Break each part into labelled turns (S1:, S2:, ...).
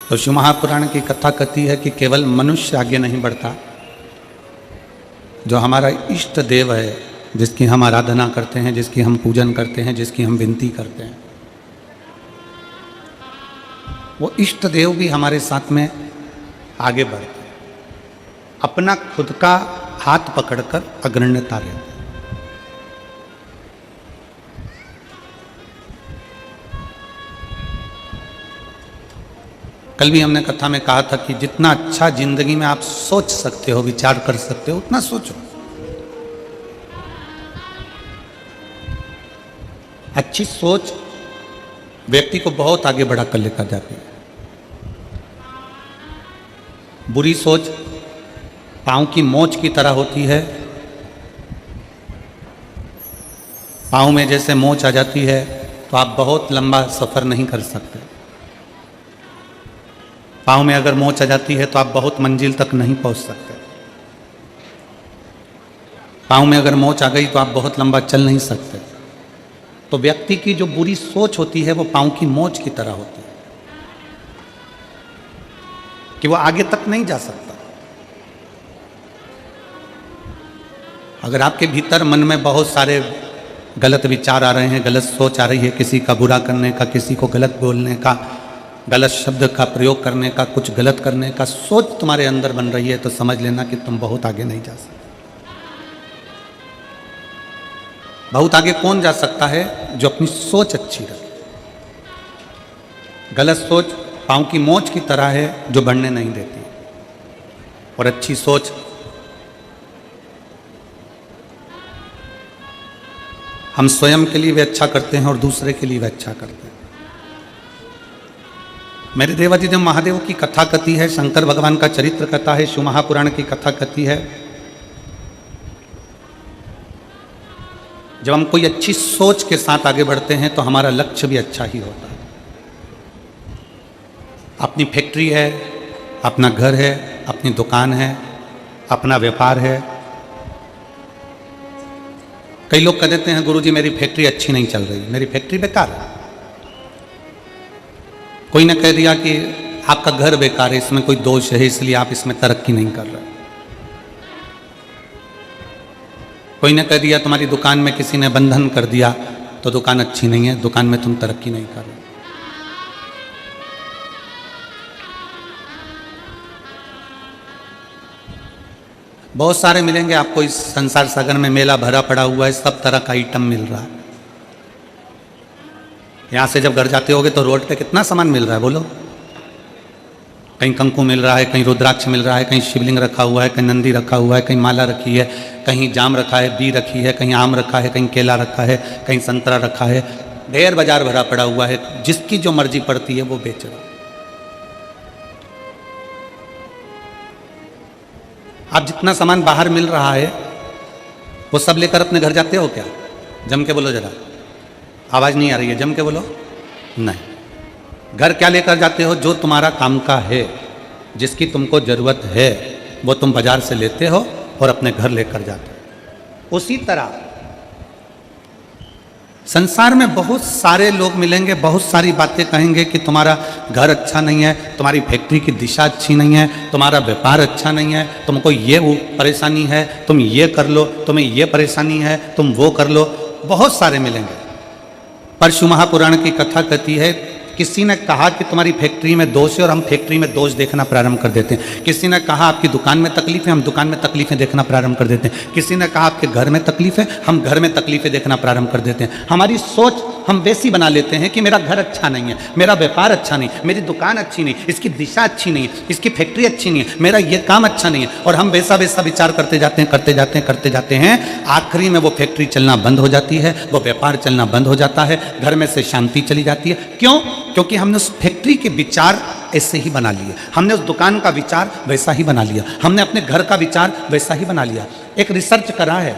S1: तो शिव महापुराण की कथा कहती है कि केवल मनुष्य आगे नहीं बढ़ता, जो हमारा इष्ट देव है, जिसकी हम आराधना करते हैं, जिसकी हम पूजन करते हैं, जिसकी हम विनती करते हैं, वो इष्ट देव भी हमारे साथ में आगे बढ़ते हैं, अपना खुद का हाथ पकड़कर अग्रण्यता लेते हैं। कल भी हमने कथा में कहा था कि जितना अच्छा जिंदगी में आप सोच सकते हो, विचार कर सकते हो, उतना सोचो। अच्छी सोच व्यक्ति को बहुत आगे बढ़ा कर लेकर जाती है। बुरी सोच पांव की मोच की तरह होती है। पांव में जैसे मोच आ जाती है तो आप बहुत लंबा सफर नहीं कर सकते। पांव में अगर मोच आ जाती है तो आप बहुत मंजिल तक नहीं पहुंच सकते। पांव में अगर मोच आ गई तो आप बहुत लंबा चल नहीं सकते। तो व्यक्ति की जो बुरी सोच होती है वो पांव की मोच की तरह होती है कि वो आगे तक नहीं जा सकता। अगर आपके भीतर मन में बहुत सारे गलत विचार आ रहे हैं, गलत सोच आ रही है, किसी का बुरा करने का, किसी को गलत बोलने का, गलत शब्द का प्रयोग करने का, कुछ गलत करने का सोच तुम्हारे अंदर बन रही है, तो समझ लेना कि तुम बहुत आगे नहीं जा सकते। बहुत आगे कौन जा सकता है? जो अपनी सोच अच्छी रखे। गलत सोच पांव की मोच की तरह है जो बढ़ने नहीं देती, और अच्छी सोच हम स्वयं के लिए भी अच्छा करते हैं और दूसरे के लिए भी अच्छा करते हैं। मेरे देवाधिदेव महादेव की कथा कथी है, शंकर भगवान का चरित्र कथा है, शिव महापुराण की कथा कथी है। जब हम कोई अच्छी सोच के साथ आगे बढ़ते हैं तो हमारा लक्ष्य भी अच्छा ही होता है। अपनी फैक्ट्री है, अपना घर है, अपनी दुकान है, अपना व्यापार है। कई लोग कह देते हैं गुरुजी मेरी फैक्ट्री अच्छी नहीं चल रही, मेरी फैक्ट्री बेकार है। कोई ने कह दिया कि आपका घर बेकार है, इसमें कोई दोष है, इसलिए आप इसमें तरक्की नहीं कर रहे। कोई ने कह दिया तुम्हारी दुकान में किसी ने बंधन कर दिया तो दुकान अच्छी नहीं है, दुकान में तुम तरक्की नहीं कर रहे। बहुत सारे मिलेंगे आपको इस संसार सागर में, मेला भरा पड़ा हुआ है, सब तरह का आइटम मिल रहा है। यहाँ से जब घर जाते होगे तो रोड पे कितना सामान मिल रहा है बोलो। कहीं कंकु मिल रहा है, कहीं रुद्राक्ष मिल रहा है, कहीं शिवलिंग रखा हुआ है, कहीं नंदी रखा हुआ है, कहीं माला रखी है, कहीं जाम रखा है, बी रखी है, कहीं आम रखा है, कहीं केला रखा है, कहीं संतरा रखा है। ढेर बाजार भरा पड़ा हुआ है, जिसकी जो मर्जी पड़ती है वो बेच रहा। आप जितना सामान बाहर मिल रहा है वो सब लेकर अपने घर जाते हो क्या? जम के बोलो जरा, आवाज नहीं आ रही है, जम के बोलो। नहीं। घर क्या लेकर जाते हो? जो तुम्हारा काम का है, जिसकी तुमको जरूरत है, वो तुम बाजार से लेते हो और अपने घर लेकर जाते हो। उसी तरह संसार में बहुत सारे लोग मिलेंगे, बहुत सारी बातें कहेंगे कि तुम्हारा घर अच्छा नहीं है, तुम्हारी फैक्ट्री की दिशा अच्छी नहीं है, तुम्हारा व्यापार अच्छा नहीं है, तुमको ये परेशानी है, तुम ये कर लो, तुम्हें ये परेशानी है, तुम वो कर लो। बहुत सारे मिलेंगे। पर शिव महापुराण की कथा कहती है, किसी ने कहा कि तुम्हारी फैक्ट्री में दोष है और हम फैक्ट्री में दोष देखना प्रारंभ कर देते हैं। किसी ने कहा आपकी दुकान में तकलीफ है, हम दुकान में तकलीफें देखना प्रारंभ कर देते हैं। किसी ने कहा आपके घर में तकलीफ है, हम घर में तकलीफें देखना प्रारंभ कर देते हैं। हमारी सोच हम वैसी बना लेते हैं कि मेरा घर अच्छा नहीं है, मेरा व्यापार अच्छा नहीं, मेरी दुकान अच्छी नहीं, इसकी दिशा अच्छी नहीं है, इसकी फैक्ट्री अच्छी नहीं है, मेरा ये काम अच्छा नहीं है, और हम वैसा वैसा विचार करते जाते हैं, करते जाते हैं, करते जाते हैं। आखिरी में वो फैक्ट्री चलना बंद हो जाती है, वो व्यापार चलना बंद हो जाता है, घर में से शांति चली जाती है। क्यों? क्योंकि हमने उस फैक्ट्री के विचार ऐसे ही बना लिए, हमने उस दुकान का विचार वैसा ही बना लिया, हमने अपने घर का विचार वैसा ही बना लिया। एक रिसर्च करा है,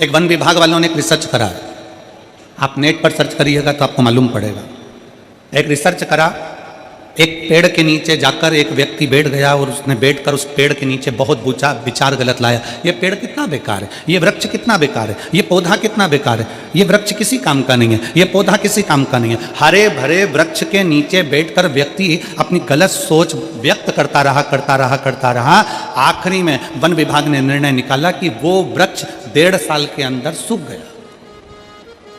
S1: एक वन विभाग वालों ने एक रिसर्च करा है, आप नेट पर सर्च करिएगा तो आपको मालूम पड़ेगा। एक रिसर्च करा, एक पेड़ के नीचे जाकर एक व्यक्ति बैठ गया और उसने बैठकर उस पेड़ के नीचे बहुत विचार गलत लाया। ये पेड़ कितना बेकार है, ये वृक्ष कितना बेकार है, ये पौधा कितना बेकार है, ये वृक्ष किसी काम का नहीं है, ये पौधा किसी काम का नहीं है। हरे भरे वृक्ष के नीचे बैठकर व्यक्ति अपनी गलत सोच व्यक्त करता रहा। आखिरी में वन विभाग ने निर्णय निकाला कि वो वृक्ष 1.5 साल के अंदर सूख गया।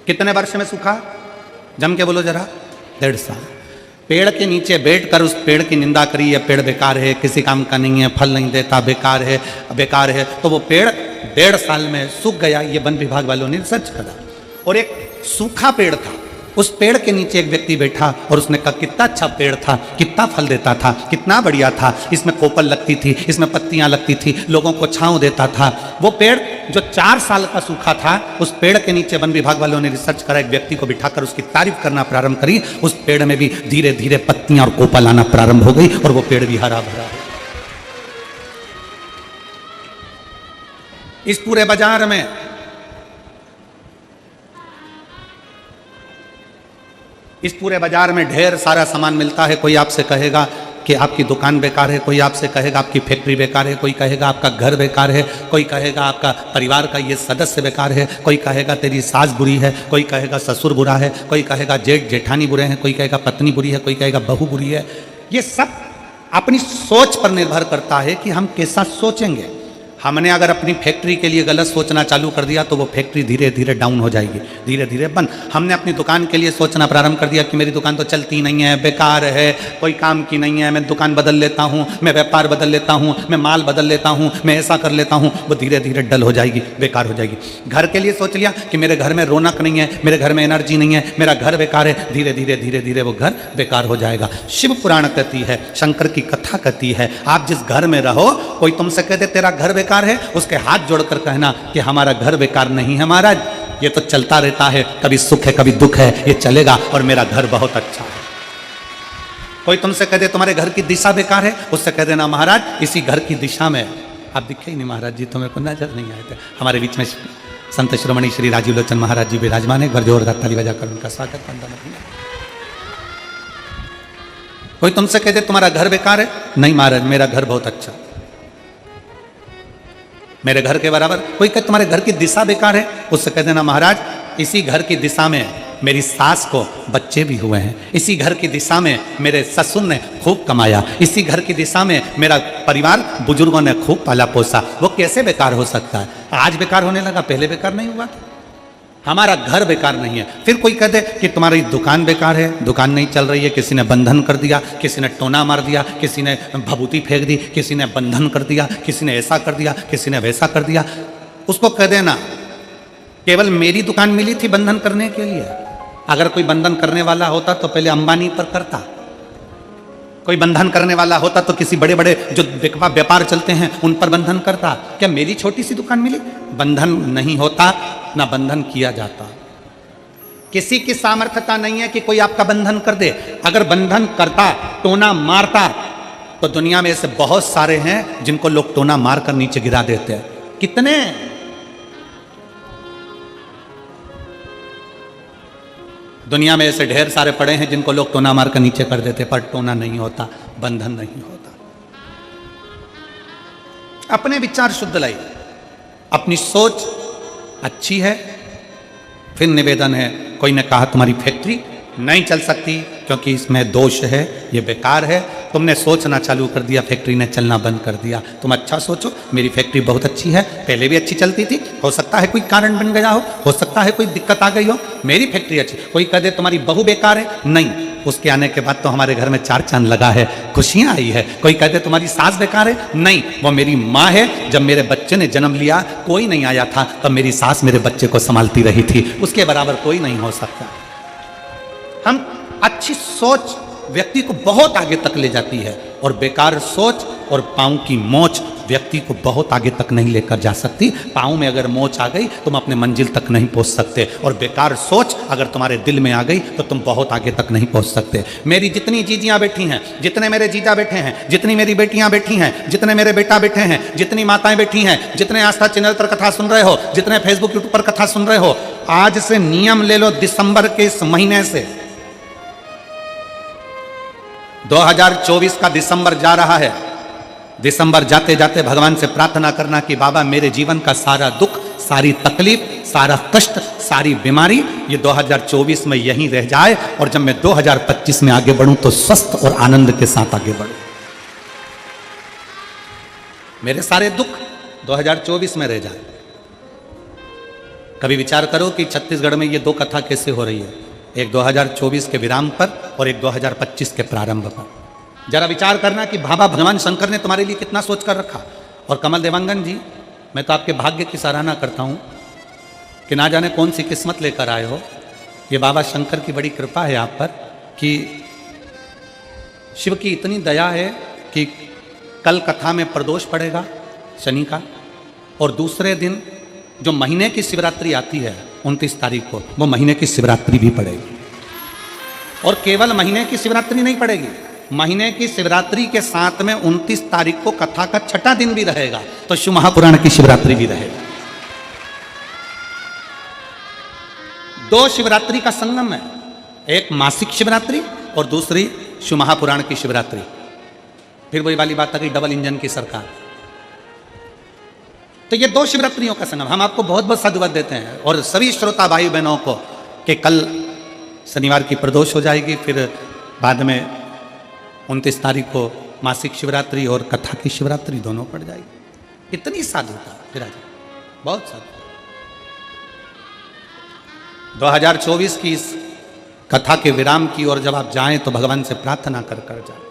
S1: कितने वर्ष में सूखा? जम के बोलो जरा। 1.5 साल। पेड़ के नीचे बैठकर उस पेड़ की निंदा करी, यह पेड़ बेकार है, किसी काम का नहीं है, फल नहीं देता, बेकार है। तो वो पेड़ 1.5 साल में सूख गया। ये वन विभाग वालों ने रिसर्च करा। और एक सूखा पेड़ था, उस पेड़ के नीचे एक व्यक्ति बैठा और उसने कहा कितना अच्छा पेड़ था, कितना फल देता था, कितना बढ़िया था, इसमें कोपल लगती थी, इसमें पत्तियां लगती थी, लोगों को छांव देता था। वो पेड़ जो 4 साल का सूखा था, उस पेड़ के नीचे वन विभाग वालों ने रिसर्च करा, एक व्यक्ति को बिठाकर उसकी तारीफ करना प्रारंभ करी। उस पेड़ में भी धीरे धीरे पत्तियां और कोपल आना प्रारंभ हो गई और वो पेड़ भी हरा भरा। इस पूरे बाजार में ढेर सारा सामान मिलता है। कोई आपसे कहेगा कि आपकी दुकान बेकार है, कोई आपसे कहेगा आपकी फैक्ट्री बेकार है, कोई कहेगा आपका घर बेकार है, कोई कहेगा आपका परिवार का ये सदस्य बेकार है, कोई कहेगा तेरी सास बुरी है, कोई कहेगा ससुर बुरा है, कोई कहेगा जेठ जेठानी बुरे हैं, कोई कहेगा पत्नी बुरी है, कोई कहेगा बहू बुरी है। ये सब अपनी सोच पर निर्भर करता है कि हम कैसा सोचेंगे। हमने अगर अपनी फैक्ट्री के लिए गलत सोचना चालू कर दिया तो वो फैक्ट्री धीरे धीरे डाउन हो जाएगी, धीरे धीरे बंद। हमने अपनी दुकान के लिए सोचना प्रारंभ कर दिया कि मेरी दुकान तो चलती नहीं है, बेकार है, कोई काम की नहीं है, मैं दुकान बदल लेता हूँ, मैं व्यापार बदल लेता हूँ, मैं माल बदल लेता हूँ, मैं ऐसा कर लेता हूँ, वो धीरे धीरे डल हो जाएगी, बेकार हो जाएगी। घर के लिए सोच लिया कि मेरे घर में रौनक नहीं है, मेरे घर में एनर्जी नहीं है, मेरा घर बेकार है, धीरे धीरे वो घर बेकार हो जाएगा। शिव पुराण कहती है, शंकर की कथा कहती है, आप जिस घर में रहो, कोई तुमसे कह दे तेरा घर बेकार है, उसके हाथ जोड़कर कहना कि हमारा घर बेकार नहीं है महाराज, ये तो चलता रहता है, कभी सुख है कभी दुख है, ये चलेगा और मेरा घर बहुत अच्छा है। कोई तुमसे कह दे तुम्हारे घर की दिशा बेकार है, उससे कह देना महाराज इसी घर की दिशा में आप दिखे ही नहीं महाराज जी, तुम्हें को नजर नहीं आए थे। हमारे बीच में संत शिरोमणि श्री राजीव लोचन महाराज जी विराजमान है, एक बार जोरदार ताली बजाकर उनका स्वागत वंदन। कोई तुमसे कह दे तुम्हारा घर बेकार है, नहीं महाराज मेरा घर बहुत अच्छा, मेरे घर के बराबर। कोई कहे तुम्हारे घर की दिशा बेकार है, उससे कह देना महाराज इसी घर की दिशा में मेरी सास को बच्चे भी हुए हैं, इसी घर की दिशा में मेरे ससुर ने खूब कमाया, इसी घर की दिशा में मेरा परिवार बुजुर्गों ने खूब पाला पोसा। वो कैसे बेकार हो सकता है? आज बेकार होने लगा, पहले बेकार नहीं हुआ था। हमारा घर बेकार नहीं है। फिर कोई कह दे कि तुम्हारी दुकान बेकार है, दुकान नहीं चल रही है, किसी ने बंधन कर दिया, किसी ने टोना मार दिया, किसी ने भभूति फेंक दी, किसी ने बंधन कर दिया, किसी ने ऐसा कर दिया, किसी ने वैसा कर दिया। उसको कह देना केवल मेरी दुकान मिली थी बंधन करने के लिए। अगर कोई बंधन करने वाला होता तो पहले अंबानी पर करता, कोई बंधन करने वाला होता तो किसी बड़े बड़े जो व्यापार चलते हैं उन पर बंधन करता। क्या मेरी छोटी सी दुकान मिली? बंधन नहीं होता, ना बंधन किया जाता। किसी की सामर्थ्यता नहीं है कि कोई आपका बंधन कर दे। अगर बंधन करता, टोना मारता, तो दुनिया में ऐसे बहुत सारे हैं जिनको लोग टोना मारकर नीचे गिरा देते हैं। कितने? दुनिया में ऐसे ढेर सारे पड़े हैं जिनको लोग टोना मारकर नीचे कर देते, पर टोना नहीं होता, बंधन नहीं होता। अपने विचार शुद्ध लाइए, अपनी सोच अच्छी है। फिर निवेदन है, कोई ने कहा तुम्हारी फैक्ट्री नहीं चल सकती क्योंकि इसमें दोष है, ये बेकार है। तुमने सोचना चालू कर दिया, फैक्ट्री ने चलना बंद कर दिया। तुम अच्छा सोचो, मेरी फैक्ट्री बहुत अच्छी है, पहले भी अच्छी चलती थी, हो सकता है कोई कारण बन गया हो सकता है कोई दिक्कत आ गई हो, मेरी फैक्ट्री अच्छी। कोई कह दे तुम्हारी बहू बेकार है, नहीं, उसके आने के बाद तो हमारे घर में 4 चांद लगा है, खुशियां आई है। कोई कह दे तुम्हारी सास बेकार है, नहीं, वो मेरी माँ है। जब मेरे बच्चे ने जन्म लिया कोई नहीं आया था, तब मेरी सास मेरे बच्चे को संभालती रही थी, उसके बराबर कोई नहीं हो सकता। हम अच्छी सोच व्यक्ति को बहुत आगे तक ले जाती है और बेकार सोच और पाँव की मोच व्यक्ति को बहुत आगे तक नहीं लेकर जा सकती। पाँव में अगर मोच आ गई तुम अपने मंजिल तक नहीं पहुंच सकते, और बेकार सोच अगर तुम्हारे दिल में आ गई तो तुम बहुत आगे तक नहीं पहुंच सकते। मेरी जितनी जीजियाँ बैठी हैं, जितने मेरे जीजा बैठे हैं, जितनी मेरी बेटियां बैठी हैं, जितने मेरे बेटा बैठे हैं, जितनी माताएं बैठी हैं, जितने आस्था चैनल पर कथा सुन रहे हो, जितने फेसबुक यूट्यूब पर कथा सुन रहे हो, आज से नियम ले लो, दिसंबर के इस महीने से 2024 का दिसंबर जा रहा है। दिसंबर जाते जाते भगवान से प्रार्थना करना कि बाबा मेरे जीवन का सारा दुख, सारी तकलीफ, सारा कष्ट, सारी बीमारी ये 2024 में यहीं रह जाए और जब मैं 2025 में आगे बढ़ूं तो स्वस्थ और आनंद के साथ आगे बढ़ूं। मेरे सारे दुख 2024 में रह जाए। कभी विचार करो कि छत्तीसगढ़ में ये दो कथा कैसे हो रही है, एक 2024 के विराम पर और एक 2025 के प्रारंभ पर। जरा विचार करना कि बाबा भगवान शंकर ने तुम्हारे लिए कितना सोच कर रखा। और कमल देवांगन जी, मैं तो आपके भाग्य की सराहना करता हूँ कि ना जाने कौन सी किस्मत लेकर आए हो। ये बाबा शंकर की बड़ी कृपा है आप पर कि शिव की इतनी दया है कि कल कथा में प्रदोष पड़ेगा शनि का, और दूसरे दिन जो महीने की शिवरात्रि आती है 29 तारीख को, वो महीने की शिवरात्रि भी पड़ेगी। और केवल महीने की शिवरात्रि नहीं पड़ेगी, महीने की शिवरात्रि के साथ में 29 तारीख को कथा का छठा दिन भी रहेगा, तो शिव महापुराण की शिवरात्रि भी रहेगा। दो शिवरात्रि का संगम है, एक मासिक शिवरात्रि और दूसरी शिव महापुराण की शिवरात्रि। फिर वही वाली बात आ गई डबल इंजन की सरकार। तो ये दो शिवरात्रियों का संगम। हम आपको बहुत बहुत साधुवाद देते हैं और सभी श्रोता भाई बहनों को कि कल शनिवार की प्रदोष हो जाएगी, फिर बाद में 29 तारीख को मासिक शिवरात्रि और कथा की शिवरात्रि दोनों पड़ जाएगी। इतनी साधुता फिर बहुत साधु। 2024 की इस कथा के विराम की ओर जब आप जाएं तो भगवान से प्रार्थना कर कर जाए,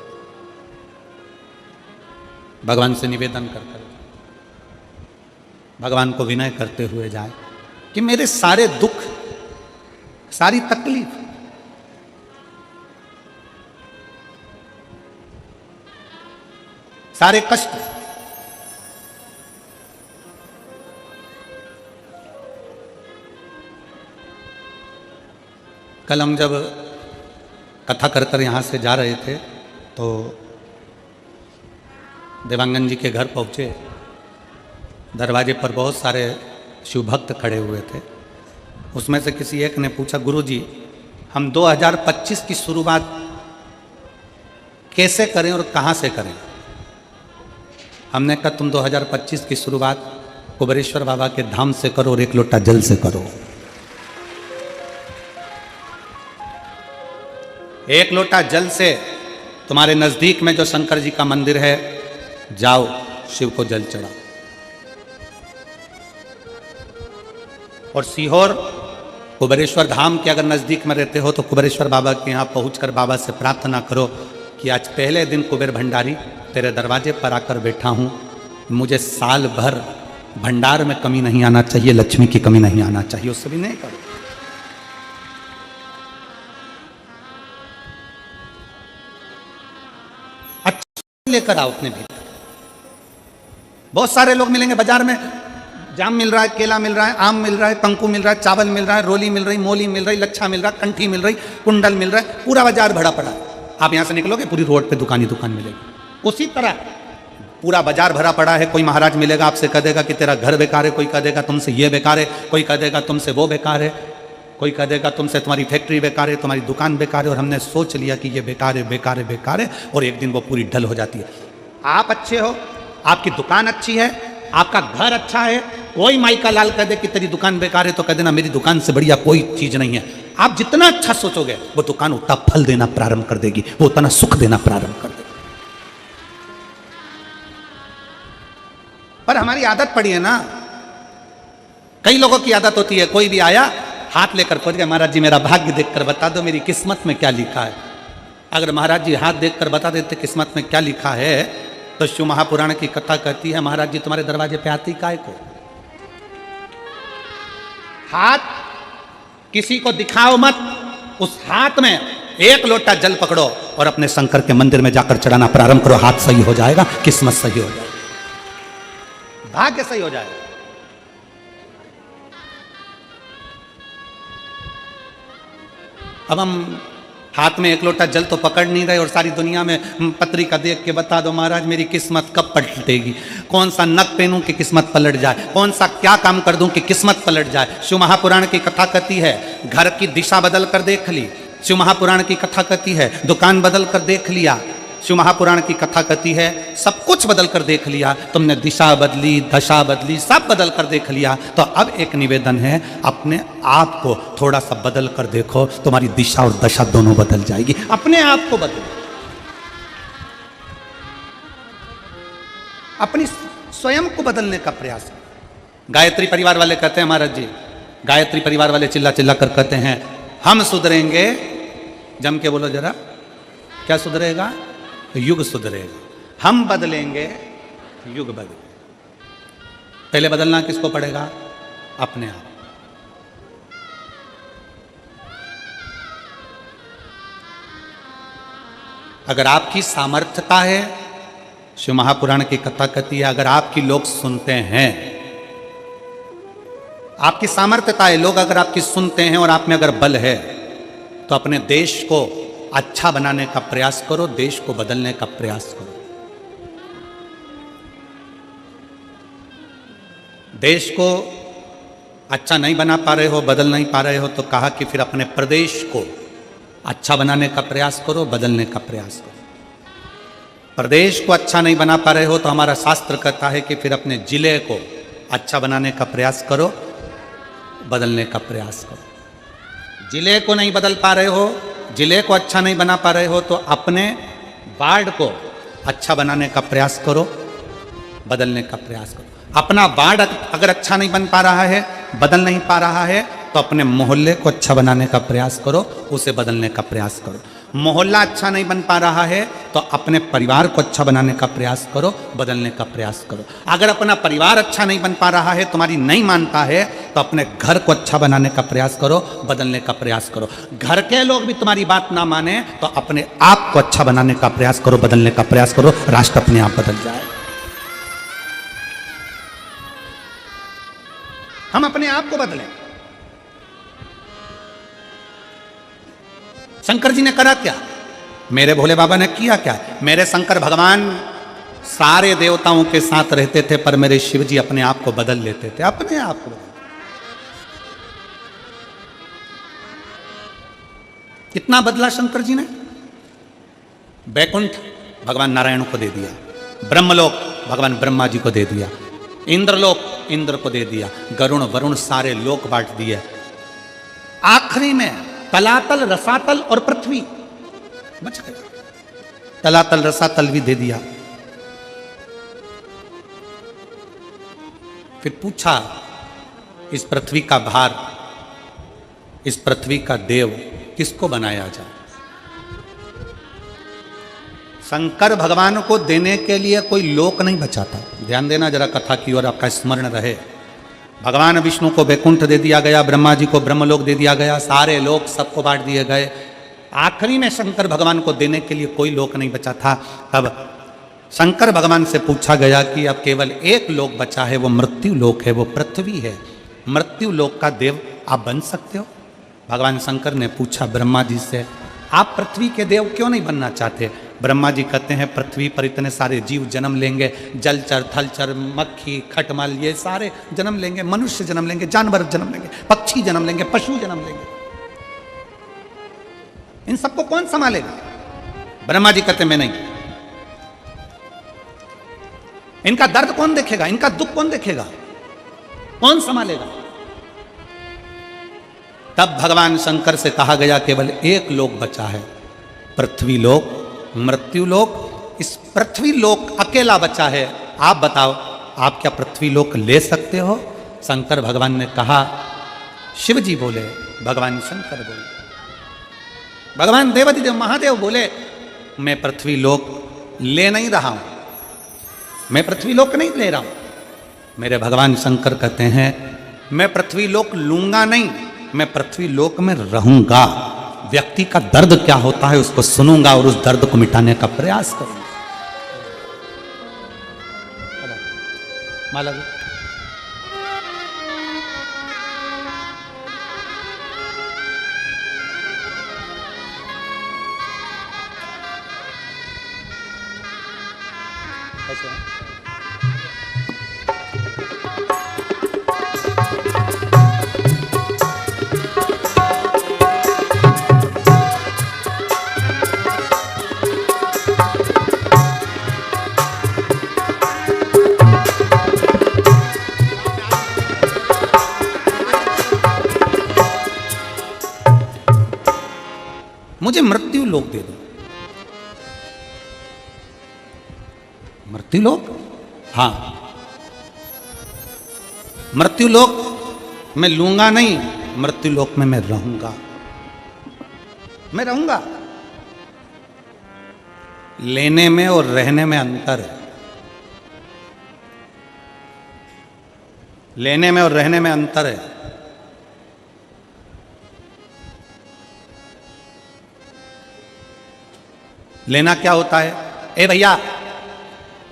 S1: भगवान से निवेदन कर कर, भगवान को विनय करते हुए जाए कि मेरे सारे दुख, सारी तकलीफ, सारे कष्ट कल हम जब कथा कर कर यहाँ से जा रहे थे तो देवांगन जी के घर पहुँचे। दरवाजे पर बहुत सारे शिव भक्त खड़े हुए थे। उसमें से किसी एक ने पूछा, गुरुजी हम 2025 की शुरुआत कैसे करें और कहाँ से करें? हमने कहा तुम 2025 की शुरुआत कुबेरेश्वर बाबा के धाम से करो और एक लोटा जल से करो। एक लोटा जल से तुम्हारे नजदीक में जो शंकर जी का मंदिर है, जाओ शिव को जल चढ़ाओ। और सीहोर कुबेरेश्वर धाम के अगर नजदीक में रहते हो तो कुबेरेश्वर बाबा के यहाँ पहुंचकर बाबा से प्रार्थना करो कि आज पहले दिन कुबेर भंडारी तेरे दरवाजे पर आकर बैठा हूँ, मुझे साल भर भंडार में कमी नहीं आना चाहिए, लक्ष्मी की कमी नहीं आना चाहिए। उससे भी नहीं करो। अच्छा लेकर आओ अपने भीतर। बहुत सारे लोग मिलेंगे बाजार में, जाम मिल रहा है, केला मिल रहा है, आम मिल रहा है, कंकु मिल रहा है, चावल मिल रहा है, रोली मिल रही, मोली मिल रही, लच्छा मिल रहा है, कंठी मिल रही, कुंडल मिल रहा है, पूरा बाजार भरा पड़ा है। आप यहाँ से निकलोगे पूरी रोड पे दुकान ही दुकान मिलेगी। उसी तरह पूरा बाजार भरा पड़ा है। कोई महाराज मिलेगा आपसे कह देगा कि तेरा घर बेकार है, कोई कह देगा तुमसे ये बेकार है, कोई कह देगा तुमसे वो बेकार है, कोई कह देगा तुमसे तुम्हारी फैक्ट्री बेकार है, तुम्हारी दुकान बेकार है। और हमने सोच लिया कि ये बेकार है, बेकार है, बेकार है, और एक दिन वो पूरी ढल हो जाती है। आप अच्छे हो, आपकी दुकान अच्छी है, आपका घर अच्छा है, कोई माई का लाल कह दे कि तेरी दुकान बेकार है तो कह देना मेरी दुकान से बढ़िया कोई चीज नहीं है। आप जितना अच्छा सोचोगे वो दुकान उतना फल देना प्रारंभ कर देगी, वो उतना सुख देना प्रारंभ कर देगी। पर हमारी आदत पड़ी है ना, कई लोगों की आदत होती है, कोई भी आया हाथ लेकर पहुंच गया, महाराज जी मेरा भाग्य देखकर बता दो मेरी किस्मत में क्या लिखा है। अगर महाराज जी हाथ देखकर बता देते किस्मत में क्या लिखा है तो शिव महापुराण की कथा कहती है महाराज जी तुम्हारे दरवाजे पे आती काय को। हाथ किसी को दिखाओ मत, उस हाथ में एक लोटा जल पकड़ो और अपने शंकर के मंदिर में जाकर चढ़ाना प्रारंभ करो। हाथ सही हो जाएगा, किस्मत सही हो जाएगी, भाग्य सही हो जाएगा। अब हम हाथ में एक लोटा जल तो पकड़ नहीं रहे और सारी दुनिया में पत्रिका देख के बता दो महाराज मेरी किस्मत कब पलटेगी, कौन सा नक पहनूं कि किस्मत पलट जाए, कौन सा क्या काम कर दूं कि किस्मत पलट जाए। शिव महापुराण की कथा कहती है घर की दिशा बदल कर देख ली, शिव महापुराण की कथा कहती है दुकान बदल कर देख लिया, शिव महापुराण की कथा कहती है सब कुछ बदल कर देख लिया, तुमने दिशा बदली, दशा बदली, सब बदल कर देख लिया, तो अब एक निवेदन है अपने आप को थोड़ा सा बदल कर देखो, तुम्हारी दिशा और दशा दोनों बदल जाएगी। अपने आप को बदलो, अपनी स्वयं को बदलने का प्रयास करो। गायत्री परिवार वाले कहते हैं महाराज जी, गायत्री परिवार वाले चिल्ला चिल्ला कर कहते हैं हम सुधरेंगे, जम के बोलो जरा, क्या सुधरेगा? युग सुधरेगा। हम बदलेंगे, युग बदलेगा। पहले बदलना किसको पड़ेगा? अपने आप। अगर आपकी सामर्थ्यता है, शिव महापुराण की कथा कहती है अगर आपकी लोग सुनते हैं, आपकी सामर्थ्यता है, लोग अगर आपकी सुनते हैं और आप में अगर बल है, तो अपने देश को अच्छा बनाने का प्रयास करो, देश को बदलने का प्रयास करो। देश को अच्छा नहीं बना पा रहे हो, बदल नहीं पा रहे हो, तो कहा कि फिर अपने प्रदेश को अच्छा बनाने का प्रयास करो, बदलने का प्रयास करो। प्रदेश को अच्छा नहीं बना पा रहे हो तो हमारा शास्त्र कहता है कि फिर अपने जिले को अच्छा बनाने का प्रयास करो, बदलने का प्रयास करो। जिले को नहीं बदल पा रहे हो, जिले को अच्छा नहीं बना पा रहे हो, तो अपने वार्ड को अच्छा बनाने का प्रयास करो, बदलने का प्रयास करो। अपना वार्ड अगर अच्छा नहीं बन पा रहा है, बदल नहीं पा रहा है, तो अपने मोहल्ले को अच्छा बनाने का प्रयास करो, उसे बदलने का प्रयास करो। मोहल्ला अच्छा नहीं बन पा रहा है तो अपने परिवार को अच्छा बनाने का प्रयास करो, बदलने का प्रयास करो। अगर अपना परिवार अच्छा नहीं बन पा रहा है, तुम्हारी नहीं मानता है, तो अपने घर को अच्छा बनाने का प्रयास करो, बदलने का प्रयास करो। घर के लोग भी तुम्हारी बात ना माने तो अपने आप को अच्छा बनाने का प्रयास करो, बदलने का प्रयास करो, राष्ट्र अपने आप बदल जाए। हम अपने आप को बदलें। शंकर जी ने करा क्या? मेरे भोले बाबा ने किया क्या? मेरे शंकर भगवान सारे देवताओं के साथ रहते थे, पर मेरे शिव जी अपने आप को बदल लेते थे, अपने आप को। कितना बदला शंकर जी ने? वैकुंठ भगवान नारायण को दे दिया, ब्रह्मलोक भगवान ब्रह्मा जी को दे दिया, इंद्रलोक इंद्र को दे दिया, गरुण वरुण सारे लोक बांट दिए। आखिरी में तलातल रसातल और पृथ्वी बच गए। तलातल रसातल भी दे दिया। फिर पूछा इस पृथ्वी का भार, इस पृथ्वी का देव किसको बनाया जाए? शंकर भगवान को देने के लिए कोई लोक नहीं बचाता। ध्यान देना जरा कथा की ओर, आपका स्मरण रहे। भगवान विष्णु को वैकुंठ दे दिया गया, ब्रह्मा जी को ब्रह्मलोक दे दिया गया, सारे लोक सबको बांट दिए गए। आखिरी में शंकर भगवान को देने के लिए कोई लोक नहीं बचा था। तब शंकर भगवान से पूछा गया कि अब केवल एक लोक बचा है, वो मृत्यु लोक है, वो पृथ्वी है। मृत्यु लोक का देव आप बन सकते हो? भगवान शंकर ने पूछा ब्रह्मा जी से, आप पृथ्वी के देव क्यों नहीं बनना चाहते? ब्रह्मा जी कहते हैं पृथ्वी पर इतने सारे जीव जन्म लेंगे, जलचर थलचर मक्खी खटमल ये सारे जन्म लेंगे, मनुष्य जन्म लेंगे, जानवर जन्म लेंगे, पक्षी जन्म लेंगे, पशु जन्म लेंगे, इन सबको कौन संभालेगा? ब्रह्मा जी कहते मैं नहीं। इनका दर्द कौन देखेगा? इनका दुख कौन देखेगा? कौन संभालेगा? तब भगवान शंकर से कहा गया केवल एक लोक बचा है, पृथ्वी लोक, मृत्यु लोक। इस पृथ्वी लोक अकेला बचा है। आप बताओ, आप क्या पृथ्वी लोक ले सकते हो? शंकर भगवान ने कहा, शिव जी बोले, भगवान शंकर बोले, भगवान देवाधिदेव महादेव बोले, मैं पृथ्वी लोक ले नहीं रहा हूं, मैं पृथ्वी लोक नहीं ले रहा हूं। मेरे भगवान शंकर कहते हैं मैं पृथ्वी लोक लूंगा नहीं, मैं पृथ्वी लोक में रहूंगा। व्यक्ति का दर्द क्या होता है उसको सुनूंगा और उस दर्द को मिटाने का प्रयास करूंगा। माला जी ऐसे हैं? मुझे मृत्यु लोक दे दो। मृत्यु लोक? हाँ, मृत्यु लोक मैं लूंगा नहीं, मृत्यु लोक में मैं रहूंगा, मैं रहूंगा। लेने में और रहने में अंतर है। लेने में और रहने में अंतर है। लेना क्या होता है? ए भैया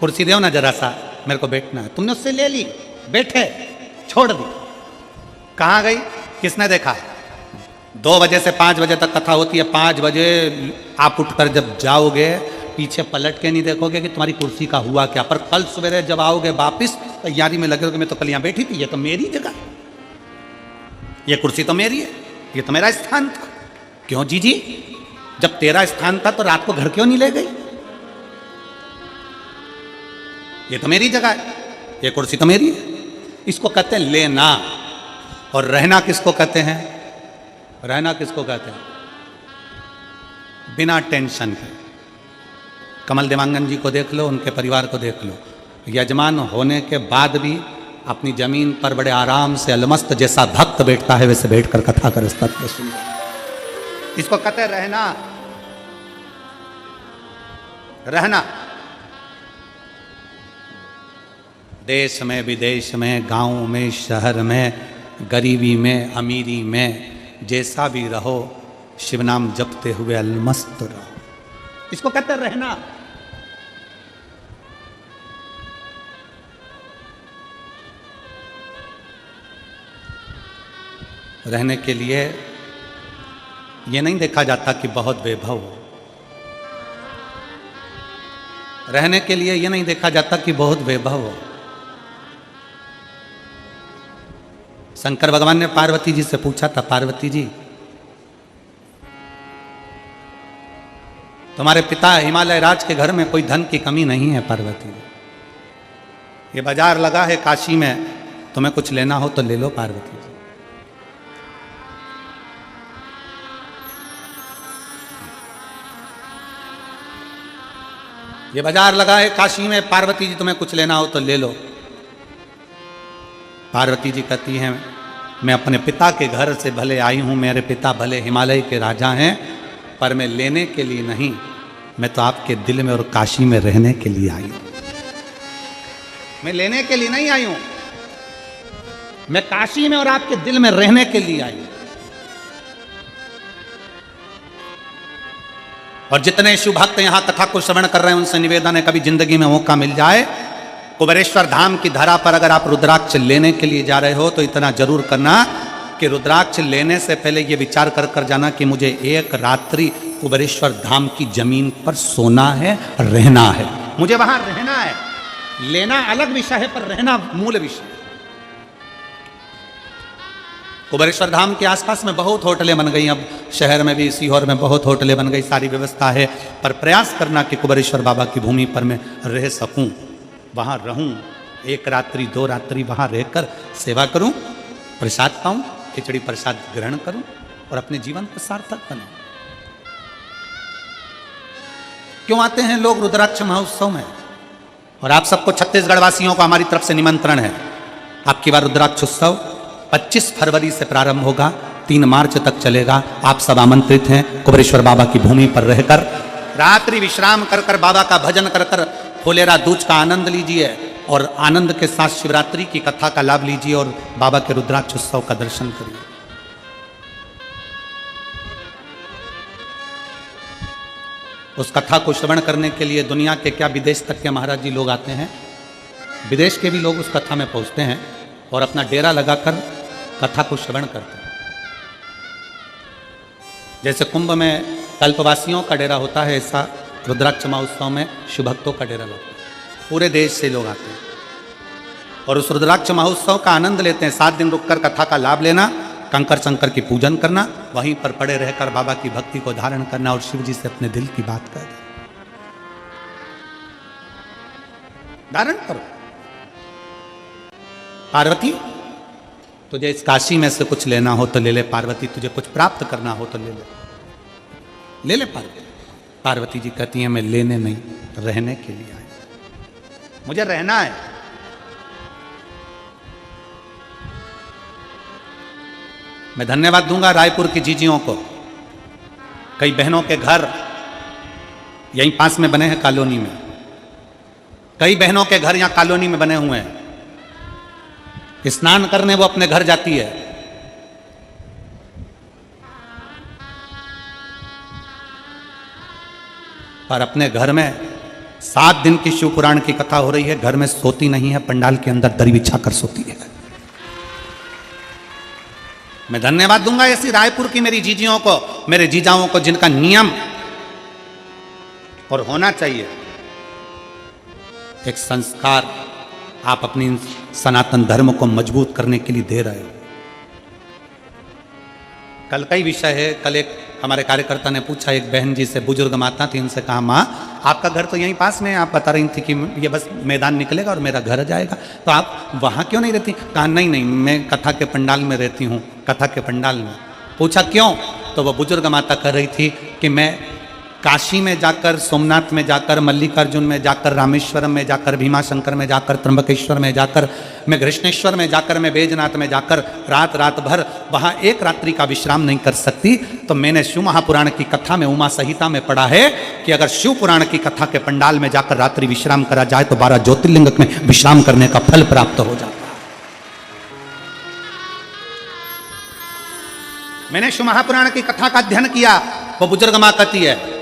S1: कुर्सी दो ना जरा सा, मेरे को बैठना है। तुमने उससे ले ली, बैठे, छोड़ दी, कहां गई? किसने देखा? 2 बजे से 5 बजे तक कथा होती है। 5 बजे आप उठकर जब जाओगे, पीछे पलट के नहीं देखोगे कि तुम्हारी कुर्सी का हुआ क्या। पर कल सवेरे जब आओगे वापिस, तैयारी में लगे हो कि मैं तो कल यहां बैठी थी, ये तो मेरी जगह, ये कुर्सी तो मेरी है, ये तो मेरा स्थान था। क्यों जीजी? जब तेरा स्थान था तो रात को घर क्यों नहीं ले गई? ये तो मेरी जगह है, ये कुर्सी तो मेरी है। इसको कहते हैं लेना। और रहना किसको कहते हैं? रहना किसको कहते हैं? बिना टेंशन के। कमल देवांगन जी को देख लो, उनके परिवार को देख लो, यजमान होने के बाद भी अपनी जमीन पर बड़े आराम से अलमस्त जैसा भक्त बैठता है वैसे बैठकर कथा कर तत्व सुन। इसको कहते हैं रहना। रहना देश में, विदेश में, गांव में, शहर में, गरीबी में, अमीरी में, जैसा भी रहो, शिव नाम जपते हुए अलमस्त रहो। इसको कहते हैं रहना। रहने के लिए ये नहीं देखा जाता कि बहुत वैभव हो। रहने के लिए ये नहीं देखा जाता कि बहुत वैभव हो। शंकर भगवान ने पार्वती जी से पूछा था, पार्वती जी तुम्हारे पिता हिमालय राज के घर में कोई धन की कमी नहीं है पार्वती जी? ये बाजार लगा है काशी में, तुम्हें कुछ लेना हो तो ले लो पार्वती जी। ये बाजार लगा है काशी में, पार्वती जी तुम्हें कुछ लेना हो तो ले लो। पार्वती जी कहती हैं, मैं अपने पिता के घर से भले आई हूं, मेरे पिता भले हिमालय के राजा हैं, पर मैं लेने के लिए नहीं, मैं तो आपके दिल में और काशी में रहने के लिए आई हूं। मैं लेने के लिए नहीं आई हूं, मैं काशी में और आपके दिल में रहने के लिए आई हूं। और जितने शिव भक्त यहां कथा को श्रवण कर रहे हैं, उनसे निवेदन है, कभी जिंदगी में मौका मिल जाए, कुबेरेश्वर धाम की धरा पर अगर आप रुद्राक्ष लेने के लिए जा रहे हो तो इतना जरूर करना कि रुद्राक्ष लेने से पहले ये विचार कर कर जाना कि मुझे एक रात्रि कुबेरेश्वर धाम की जमीन पर सोना है, रहना है, मुझे वहां रहना है। लेना अलग विषय है, पर रहना मूल विषय। कुबेरेश्वर धाम के आसपास में बहुत होटलें बन गई, अब शहर में भी, सीहोर में बहुत होटलें बन गई, सारी व्यवस्था है, पर प्रयास करना कि कुबेरेश्वर बाबा की भूमि पर मैं रह सकूं, वहां रहूं, 1 रात्रि 2 रात्रि वहां रहकर सेवा करूं, प्रसाद पाऊं, खिचड़ी प्रसाद ग्रहण करूं और अपने जीवन को सार्थक बनाऊं। क्यों आते हैं लोग रुद्राक्ष महोत्सव में? और आप सबको छत्तीसगढ़ वासियों को हमारी तरफ से निमंत्रण है। आपकी बार रुद्राक्ष उत्सव 25 फरवरी से प्रारंभ होगा, 3 मार्च तक चलेगा। आप सब आमंत्रित हैं। कुबेरेश्वर बाबा की भूमि पर रहकर रात्रि विश्राम कर कर, बाबा का भजन कर कर, फुलेरा दूज का आनंद लीजिए और आनंद के साथ शिवरात्रि की कथा का लाभ लीजिए और बाबा के रुद्राक्ष उत्सव का दर्शन करिए। उस कथा को श्रवण करने के लिए दुनिया के क्या, विदेश तक के महाराज जी लोग आते हैं। विदेश के भी लोग उस कथा में पहुंचते हैं और अपना डेरा लगाकर कथा को श्रवण करते हैं। जैसे कुंभ में कल्पवासियों का डेरा होता है, ऐसा रुद्राक्ष महोत्सव में शिव भक्तों का डेरा लगता है। पूरे देश से लोग आते हैं और उस रुद्राक्ष महोत्सव का आनंद लेते हैं। 7 दिन रुककर कथा का लाभ लेना, कंकर शंकर की पूजन करना, वहीं पर पड़े रहकर बाबा की भक्ति को धारण करना और शिव जी से अपने दिल की बात कर धारण करो। पार्वती, तुझे इस काशी में से कुछ लेना हो तो ले ले। पार्वती, तुझे कुछ प्राप्त करना हो तो ले ले। ले ले पार्वती। पार्वती जी कहती हैं मैं लेने नहीं, रहने के लिए आई, मुझे रहना है। मैं धन्यवाद दूंगा रायपुर की जीजियों को। कई बहनों के घर यहीं पास में बने हैं कॉलोनी में, कई बहनों के घर यहां कॉलोनी में बने हुए हैं। स्नान करने वो अपने घर जाती है, पर अपने घर में 7 दिन की शिव पुराण की कथा हो रही है, घर में सोती नहीं है, पंडाल के अंदर दरी बिछा कर सोती है। मैं धन्यवाद दूंगा ऐसी रायपुर की मेरी जीजियों को, मेरे जीजाओं को, जिनका नियम और होना चाहिए एक संस्कार आप अपनी सनातन धर्म को मजबूत करने के लिए दे रहे हो। कल का ही विषय है। कल एक हमारे कार्यकर्ता ने पूछा, एक बहन जी से, बुजुर्ग माता थी, उनसे कहा माँ आपका घर तो यहीं पास में है, आप बता रही थी कि ये बस मैदान निकलेगा और मेरा घर जाएगा, तो आप वहाँ क्यों नहीं रहती? कहा नहीं नहीं, मैं कथा के पंडाल में रहती हूँ, कथा के पंडाल में। पूछा क्यों? तो वह बुजुर्ग माता कह रही थी कि मैं काशी में जाकर, सोमनाथ में जाकर, मल्लिकार्जुन में जाकर, रामेश्वरम में जाकर, भीमाशंकर में जाकर, त्र्यंबकेश्वर में जाकर, मैं कृष्णेश्वर में जाकर, मैं बैजनाथ में जाकर रात भर वहाँ एक रात्रि का विश्राम नहीं कर सकती। तो मैंने शिव महापुराण की कथा में, उमा संहिता में पढ़ा है कि अगर शिव पुराण की कथा के पंडाल में जाकर रात्रि विश्राम करा जाए तो 12 ज्योतिर्लिंग में विश्राम करने का फल प्राप्त हो जाता है। मैंने शिव महापुराण की कथा का अध्ययन किया, वो बुजुर्ग मां कहती है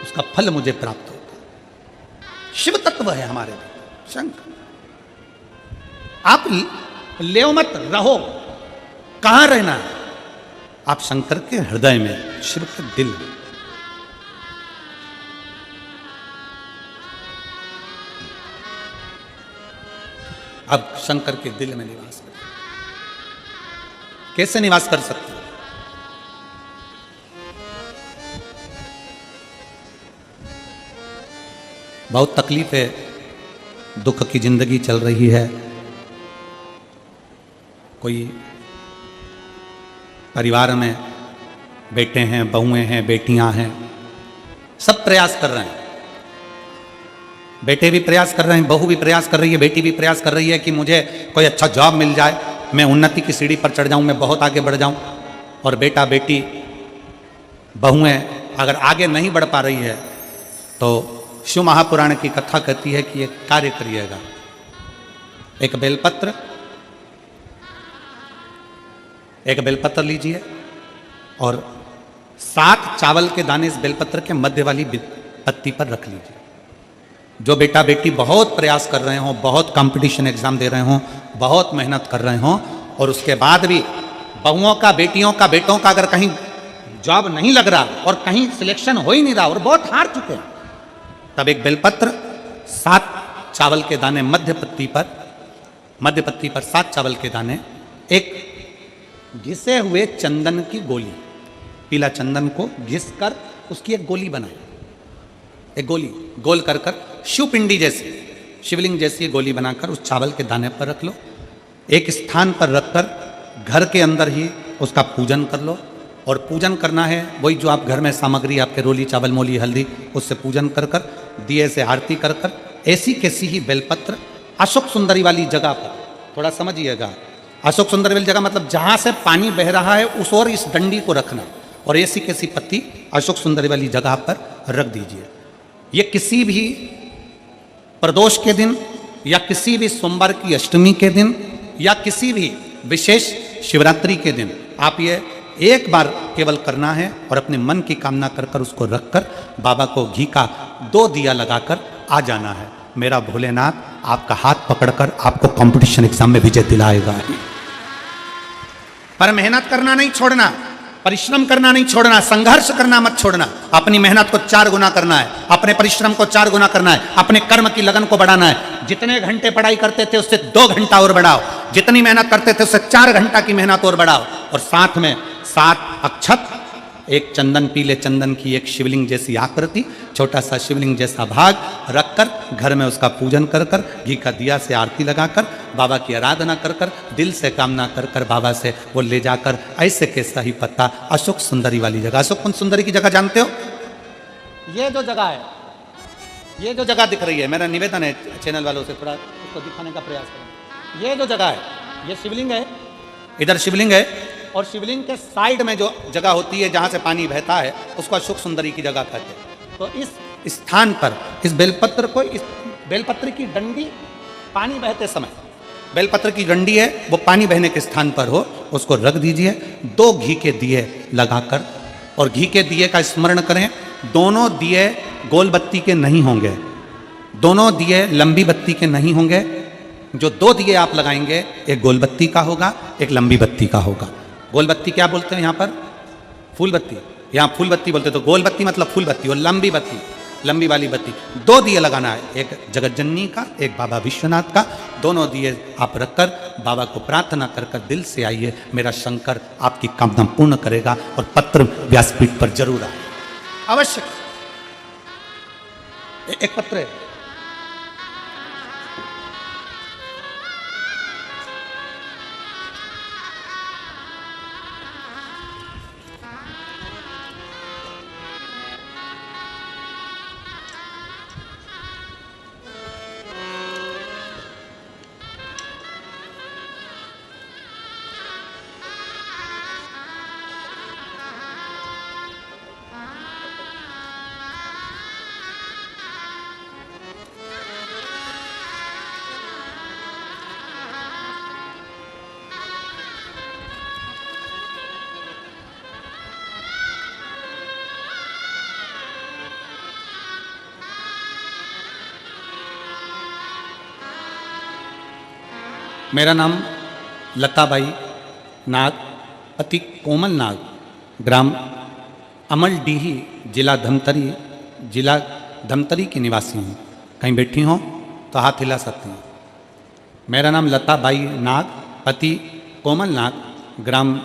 S1: उसका फल मुझे प्राप्त होता है। शिव तत्व है हमारे शंकर। आप ले मत रहो, कहां रहना है? आप शंकर के हृदय में, शिव के दिल में। अब शंकर के दिल में निवास करें। कैसे निवास कर सकते हो? बहुत तकलीफ है, दुख की जिंदगी चल रही है, कोई परिवार में बेटे हैं, बहुएं हैं, बेटियां हैं, सब प्रयास कर रहे हैं। बेटे भी प्रयास कर रहे हैं, बहू भी प्रयास कर रही है, बेटी भी प्रयास कर रही है कि मुझे कोई अच्छा जॉब मिल जाए, मैं उन्नति की सीढ़ी पर चढ़ जाऊं, मैं बहुत आगे बढ़ जाऊं। और बेटा बेटी बहुएं अगर आगे नहीं बढ़ पा रही है तो शिव महापुराण की कथा कहती है कि ये कार्य करिएगा। एक बेलपत्र लीजिए और 7 चावल के दाने इस बेलपत्र के मध्य वाली पत्ती पर रख लीजिए। जो बेटा बेटी बहुत प्रयास कर रहे हों, बहुत कंपटीशन एग्जाम दे रहे हों, बहुत मेहनत कर रहे हों, और उसके बाद भी बहुओं का, बेटियों का, बेटों का अगर कहीं जॉब नहीं लग रहा और कहीं सिलेक्शन हो ही नहीं रहा और बहुत हार चुके हैं, तब एक बेलपत्र 7 चावल के दाने मध्य पत्ती पर 7 चावल के दाने, एक घिसे हुए चंदन की गोली, पीला चंदन को घिस कर उसकी एक गोली बनाए, एक गोली गोल कर शिवपिंडी जैसी, शिवलिंग जैसी गोली बनाकर उस चावल के दाने पर रख लो। एक स्थान पर रखकर घर के अंदर ही उसका पूजन कर लो। और पूजन करना है वही जो आप घर में सामग्री, आपके रोली, चावल, मोली, हल्दी, उससे पूजन कर दिए से आरती कर ऐसी कैसी ही बेलपत्र अशोक सुंदरी वाली जगह पर, थोड़ा समझिएगा, अशोक सुंदरी वाली जगह मतलब जहां से पानी बह रहा है उस ओर इस डंडी को रखना, और ऐसी कैसी पत्ती अशोक सुंदरी वाली जगह पर रख दीजिए। ये किसी भी प्रदोष के दिन या किसी भी सोमवार की अष्टमी के दिन या किसी भी विशेष शिवरात्रि के दिन आप ये एक बार केवल करना है और अपने मन की कामना कर उसको रखकर बाबा को घी का 2 दिया लगाकर आ जाना है। मेरा भोलेनाथ आपका हाथ पकड़कर आपको कंपटीशन एग्जाम में विजय दिलाएगा। पर मेहनत करना नहीं छोड़ना, परिश्रम करना नहीं छोड़ना, संघर्ष करना मत छोड़ना। अपनी मेहनत को 4 गुना करना है, अपने परिश्रम को 4 गुना करना है, अपने कर्म की लगन को बढ़ाना है। जितने घंटे पढ़ाई करते थे उससे 2 घंटा और बढ़ाओ, जितनी मेहनत करते थे उससे 4 घंटा की मेहनत और बढ़ाओ, और साथ में 7 अक्षत एक चंदन, पीले चंदन की एक शिवलिंग जैसी आकृति, छोटा सा शिवलिंग जैसा भाग रखकर घर में उसका पूजन कर कर, घी का दिया से आरती लगाकर, बाबा की आराधना कर कर, दिल से कामना कर कर बाबा से वो ले जाकर ऐसे के सही पत्ता अशोक सुंदरी वाली जगह, अशोक कुंज सुंदरी की जगह जानते हो? ये जो जगह है, ये जो जगह दिख रही है, मेरा निवेदन है चैनल वालों से थोड़ा उसको दिखाने का प्रयास करें। ये जो जगह है, ये शिवलिंग है, इधर शिवलिंग है, और शिवलिंग के साइड में जो जगह होती है जहाँ से पानी बहता है उसको अशोक सुंदरी की जगह कहते हैं। तो इस स्थान पर इस बेलपत्र को, इस बेलपत्र की डंडी पानी बहते समय, बेलपत्र की डंडी है वो पानी बहने के स्थान पर हो, उसको रख दीजिए, 2 घी के दिए लगाकर, और घी के दिए का स्मरण करें। दोनों दिए गोल बत्ती के नहीं होंगे, दोनों दिए लंबी बत्ती के नहीं होंगे। जो 2 दिए आप लगाएंगे, एक गोल बत्ती का होगा, एक लंबी बत्ती का होगा। गोल बत्ती क्या बोलते हैं यहाँ पर? फूल बत्ती, यहाँ फूल बत्ती बोलते, तो गोल बत्ती मतलब फूल बत्ती, और लंबी बत्ती लंबी वाली बत्ती। 2 दिए लगाना है, एक जगतजननी का, एक बाबा विश्वनाथ का। दोनों दिए आप रखकर बाबा को प्रार्थना कर कर दिल से आइए, मेरा शंकर आपकी कामना पूर्ण करेगा, और पत्र व्यासपीठ पर जरूर आए, अवश्य। एक पत्र है, मेरा नाम लताबाई नाग, पति कोमल नाग, ग्राम अमलडीही, जिला धमतरी की निवासी हूँ। कहीं बैठी हो तो हाथ हिला सकती हूँ। मेरा नाम लताबाई नाग, पति कोमल नाग, ग्राम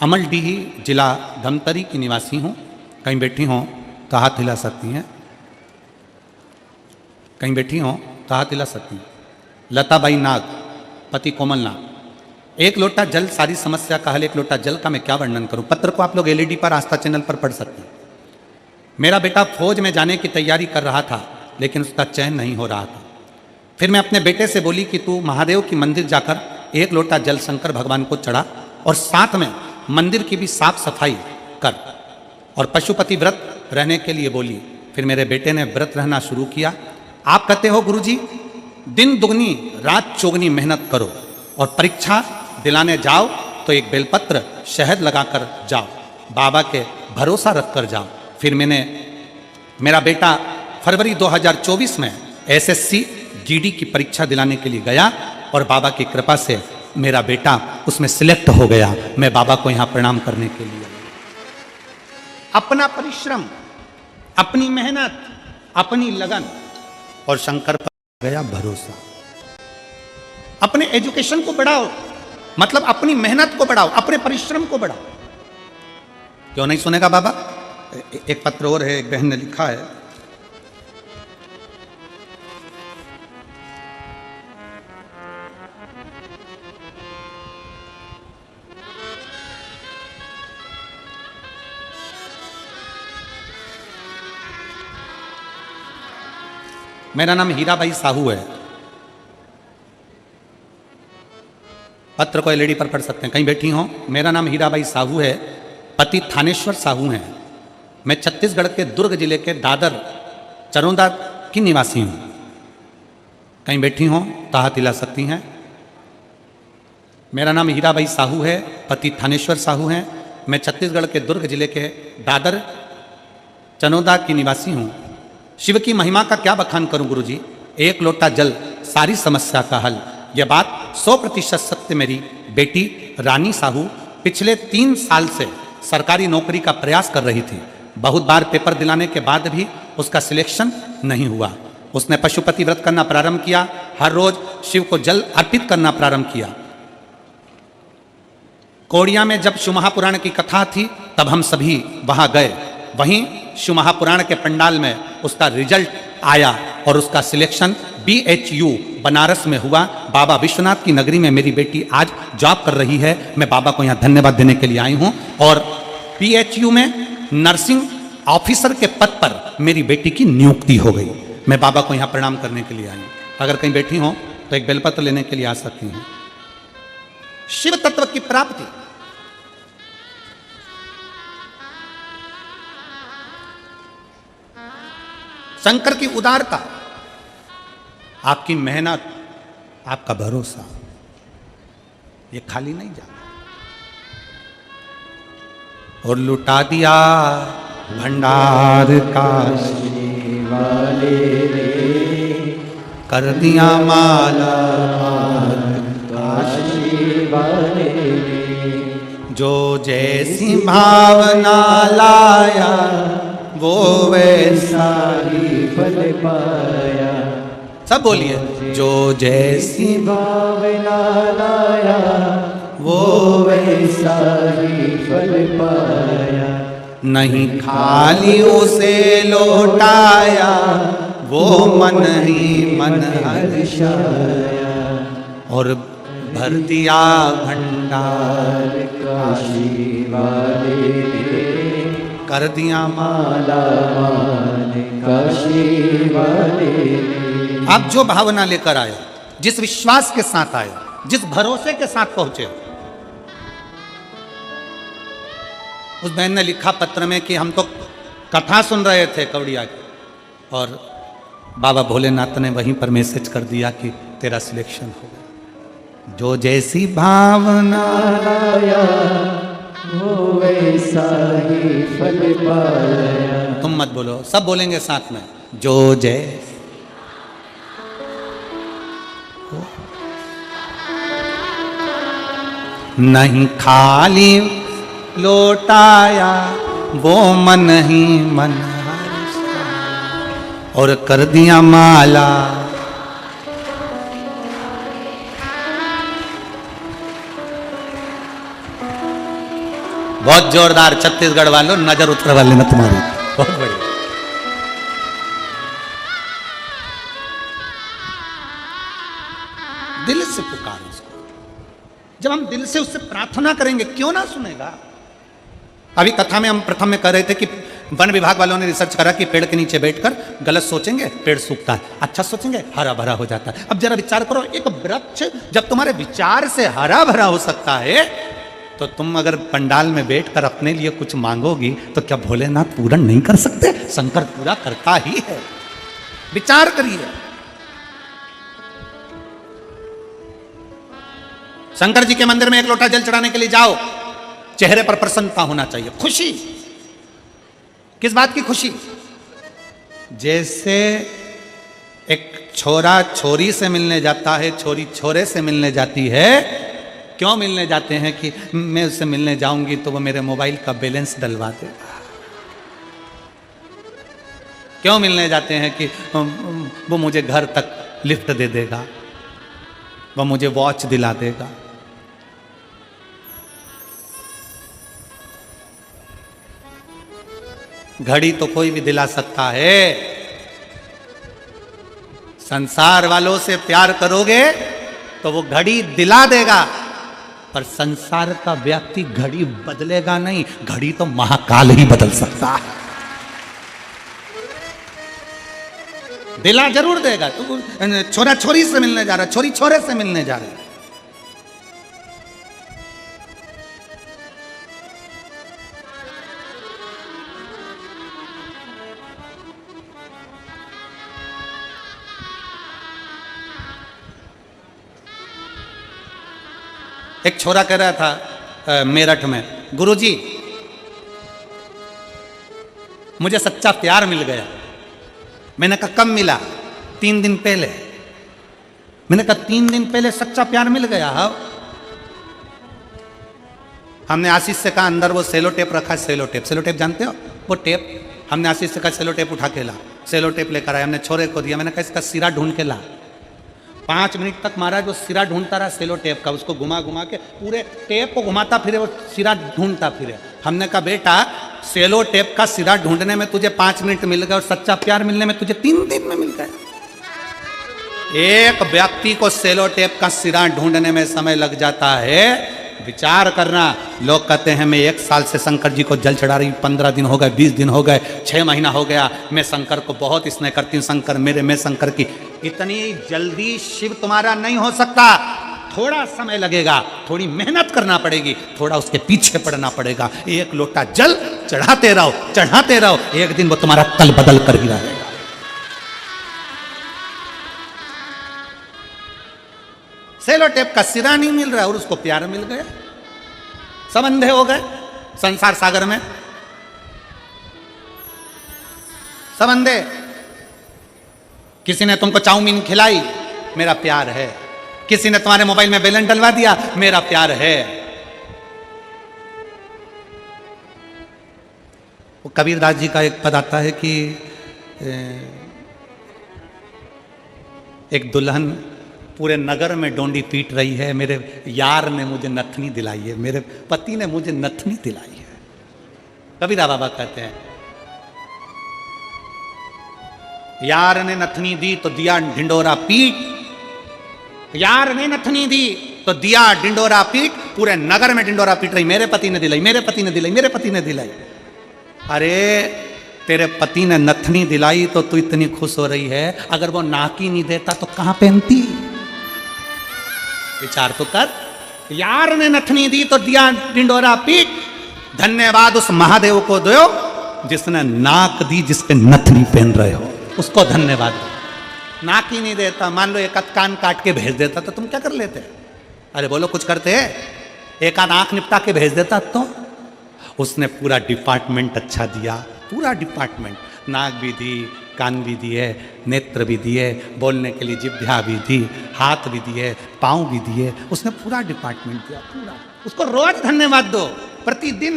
S1: अमलडीही, जिला धमतरी की निवासी हूँ। कहीं बैठी हो तो हाथ हिला सकती हैं, कहीं बैठी हो तो हाथ हिला सकती हैं। लताबाई नाग, पति कोमल नाग। एक लोटा जल सारी समस्या का हल, एक लोटा जल का मैं क्या वर्णन करूं। पत्र को आप लोग एलईडी पर, आस्था चैनल पर पढ़ सकते हैं। मेरा बेटा फौज में जाने की तैयारी कर रहा था, लेकिन उसका चयन नहीं हो रहा था। फिर मैं अपने बेटे से बोली कि तू महादेव की मंदिर जाकर एक लोटा जल शंकर भगवान को चढ़ा, और साथ में मंदिर की भी साफ सफाई कर, और पशुपति व्रत रहने के लिए बोली। फिर मेरे बेटे ने व्रत रहना शुरू किया। आप कहते हो गुरुजी दिन दुगनी रात चौगनी मेहनत करो, और परीक्षा दिलाने जाओ तो एक बेलपत्र शहद लगाकर जाओ, बाबा के भरोसा रखकर जाओ। फिर मेरा बेटा फरवरी 2024 में एसएससी जीडी की परीक्षा दिलाने के लिए गया, और बाबा की कृपा से मेरा बेटा उसमें सिलेक्ट हो गया। मैं बाबा को यहाँ प्रणाम करने के लिए, अपना परिश्रम, अपनी मेहनत, अपनी लगन, और शंकर पर गया भरोसा। अपने एजुकेशन को बढ़ाओ, मतलब अपनी मेहनत को बढ़ाओ, अपने परिश्रम को बढ़ाओ। क्यों नहीं सुनेगा बाबा? एक पत्र और है, एक बहन ने लिखा है, मेरा नाम हीराबाई साहू है। पत्र को एलईडी पर पढ़ सकते हैं, कहीं बैठी हो। मेरा नाम हीराबाई साहू है, पति थानेश्वर साहू हैं। मैं छत्तीसगढ़ के दुर्ग जिले के दादर चरोदा की निवासी हूँ। कहीं बैठी हो तो हाथ हिला सकती हैं। मेरा नाम हीराबाई साहू है, पति थानेश्वर साहू हैं। मैं छत्तीसगढ़ के दुर्ग जिले के दादर चनोदा की निवासी हूँ। शिव की महिमा का क्या बखान करूं गुरुजी, एक लोटा जल सारी समस्या का हल। यह बात 100% सत्य। मेरी बेटी रानी साहू पिछले 3 साल से सरकारी नौकरी का प्रयास कर रही थी। बहुत बार पेपर दिलाने के बाद भी उसका सिलेक्शन नहीं हुआ। उसने पशुपति व्रत करना प्रारंभ किया, हर रोज शिव को जल अर्पित करना प्रारंभ किया। कोड़िया में जब शिव महापुराण की कथा थी तब हम सभी वहाँ गए। वहीं शिव महापुराण के पंडाल में उसका रिजल्ट आया और उसका सिलेक्शन BHU बनारस में हुआ। बाबा विश्वनाथ की नगरी में मेरी बेटी आज जॉब कर रही है। मैं बाबा को यहाँ धन्यवाद देने के लिए आई हूँ। और BHU में नर्सिंग ऑफिसर के पद पर मेरी बेटी की नियुक्ति हो गई। मैं बाबा को यहाँ प्रणाम करने के लिए आई हूँ। अगर कहीं बैठी हो तो एक बेलपत्र लेने के लिए आ सकती हूँ। शिव तत्व की प्राप्ति, शंकर की उदारता, आपकी मेहनत, आपका भरोसा, ये खाली नहीं जाता। और लुटा दिया भंडार काशी वाले रे, कर दिया माला काशी वाले रे, जो जैसी भावना लाया वो वैसा ही फल पाया। सब बोलिए, जो जैसी भावना लाया वो वैसा ही फल पाया, नहीं खाली उसे लौटाया वो मन ही मन हर्षाया, और भर दिया भंडार काशी वाले रे, कर दिया माला काशी वाले रे। आप जो भावना लेकर आए, जिस विश्वास के साथ आए, जिस भरोसे के साथ पहुंचे, उस बहन ने लिखा पत्र में कि हम तो कथा सुन रहे थे कवड़िया की, और बाबा भोलेनाथ ने वहीं पर मैसेज कर दिया कि तेरा सिलेक्शन हो गया। जो जैसी भावना लाया वो वैसा ही फल पाया। तुम मत बोलो, सब बोलेंगे साथ में, जो जय। नहीं खाली लौटाया वो मन ही मन हर्षाया, और कर दिया माला। बहुत जोरदार छत्तीसगढ़ वालों, नजर उतर वाले ना तुम्हारी, बहुत बढ़िया। दिल से पुकारो उसको। जब हम दिल से उससे प्रार्थना करेंगे, क्यों ना सुनेगा। अभी कथा में हम प्रथम में कह रहे थे कि वन विभाग वालों ने रिसर्च करा कि पेड़ के नीचे बैठकर गलत सोचेंगे पेड़ सूखता है, अच्छा सोचेंगे हरा भरा हो जाता है। अब जरा विचार करो, एक वृक्ष जब तुम्हारे विचार से हरा भरा हो सकता है, तो तुम अगर पंडाल में बैठकर अपने लिए कुछ मांगोगी तो क्या भोलेनाथ पूरा नहीं कर सकते? शंकर पूरा करता ही है। विचार करिए, शंकर जी के मंदिर में एक लोटा जल चढ़ाने के लिए जाओ, चेहरे पर प्रसन्नता होना चाहिए, खुशी। किस बात की खुशी? जैसे एक छोरा छोरी से मिलने जाता है, छोरी छोरे से मिलने जाती है। क्यों मिलने जाते हैं? कि मैं उससे मिलने जाऊंगी तो वो मेरे मोबाइल का बैलेंस डलवा देगा। क्यों मिलने जाते हैं? कि वो मुझे घर तक लिफ्ट दे देगा, वो मुझे वॉच दिला देगा। घड़ी तो कोई भी दिला सकता है। संसार वालों से प्यार करोगे तो वो घड़ी दिला देगा, पर संसार का व्यक्ति घड़ी बदलेगा नहीं। घड़ी तो महाकाल ही बदल सकता है। दिला जरूर देगा। तो छोरा छोरी से मिलने जा रहा, छोरी छोरे से मिलने जा रही। एक छोरा कह रहा था मेरठ में, गुरुजी मुझे सच्चा प्यार मिल गया। मैंने कहा कब मिला? 3 दिन पहले। मैंने कहा 3 दिन पहले सच्चा प्यार मिल गया? हाँ। हमने आशीष से कहा अंदर वो सेलो टेप रखा है, सेलो टेप। सेलो टेप जानते हो? वो टेप। हमने आशीष से कहा सेलो टेप उठा के ला। सेलो टेप लेकर आया, हमने छोरे को दिया। मैंने कहा इसका सिरा ढूंढ के ला। 5 मिनट तक महाराज वो सिरा ढूंढता रहा सेलो टेप का, उसको घुमा घुमा के पूरे टेप को घुमाता फिरे, वो सिरा ढूंढता फिरे। हमने कहा बेटा सेलो टेप का सिरा ढूंढने में तुझे 5 मिनट मिल गए और सच्चा प्यार मिलने में तुझे 3 दिन में मिल गया। एक व्यक्ति को सेलो टेप का सिरा ढूंढने में समय लग जाता है, विचार करना। लोग कहते हैं मैं 1 साल से शंकर जी को जल चढ़ा रही, 15 दिन हो गए, 20 दिन हो गए, 6 महीना हो गया, मैं शंकर को बहुत स्नेह करती हूँ, शंकर मेरे, मैं शंकर की। इतनी जल्दी शिव तुम्हारा नहीं हो सकता, थोड़ा समय लगेगा, थोड़ी मेहनत करना पड़ेगी, थोड़ा उसके पीछे पड़ना पड़ेगा। एक लोटा जल चढ़ाते रहो, चढ़ाते रहो, एक दिन वो तुम्हारा तल बदल कर ही रहेगा। सेलो टेप का सिरा नहीं मिल रहा और उसको प्यार मिल गया, सब अंधे हो गए संसार सागर में, सब अंधे। किसी ने तुमको चाउमीन खिलाई, मेरा प्यार है। किसी ने तुम्हारे मोबाइल में बैलेंस डलवा दिया, मेरा प्यार है। वो कबीरदास जी का एक पद आता है कि एक दुल्हन पूरे नगर में डोंडी पीट रही है, मेरे यार ने मुझे नथनी दिलाई है, मेरे पति ने मुझे नथनी दिलाई है। कबीरा बाबा कहते हैं यार ने नथनी दी तो दिया ढिंडोरा पीट, यार ने नथनी दी तो दिया ढिंडोरा पीट, पूरे नगर में ढिंडोरा पीट रही, मेरे पति ने दिलाई, मेरे पति ने दिलाई, मेरे पति ने दिलाई। अरे तेरे पति ने नथनी दिलाई तो तू इतनी खुश हो रही है, अगर वो नाकी नहीं देता तो कहां पहनती? विचार तो कर। यार ने नथनी दी तो दिया ढिंडोरा पीट, धन्यवाद उस महादेव को दो जिसने नाक दी, जिसके नथनी पहन रहे हो, उसको धन्यवाद दो। नाक ही नहीं देता, मान लो एक आध कान काट के भेज देता तो तुम क्या कर लेते? अरे बोलो कुछ करते हैं? एक आध आंख निपटा के भेज देता तो? उसने पूरा डिपार्टमेंट अच्छा दिया, पूरा डिपार्टमेंट, नाक भी दी, कान भी दिए, नेत्र भी दिए, बोलने के लिए जिह्वा भी दी, हाथ भी दिए, पाँव भी दिए, उसने पूरा डिपार्टमेंट दिया, पूरा। उसको रोज धन्यवाद दो, प्रतिदिन।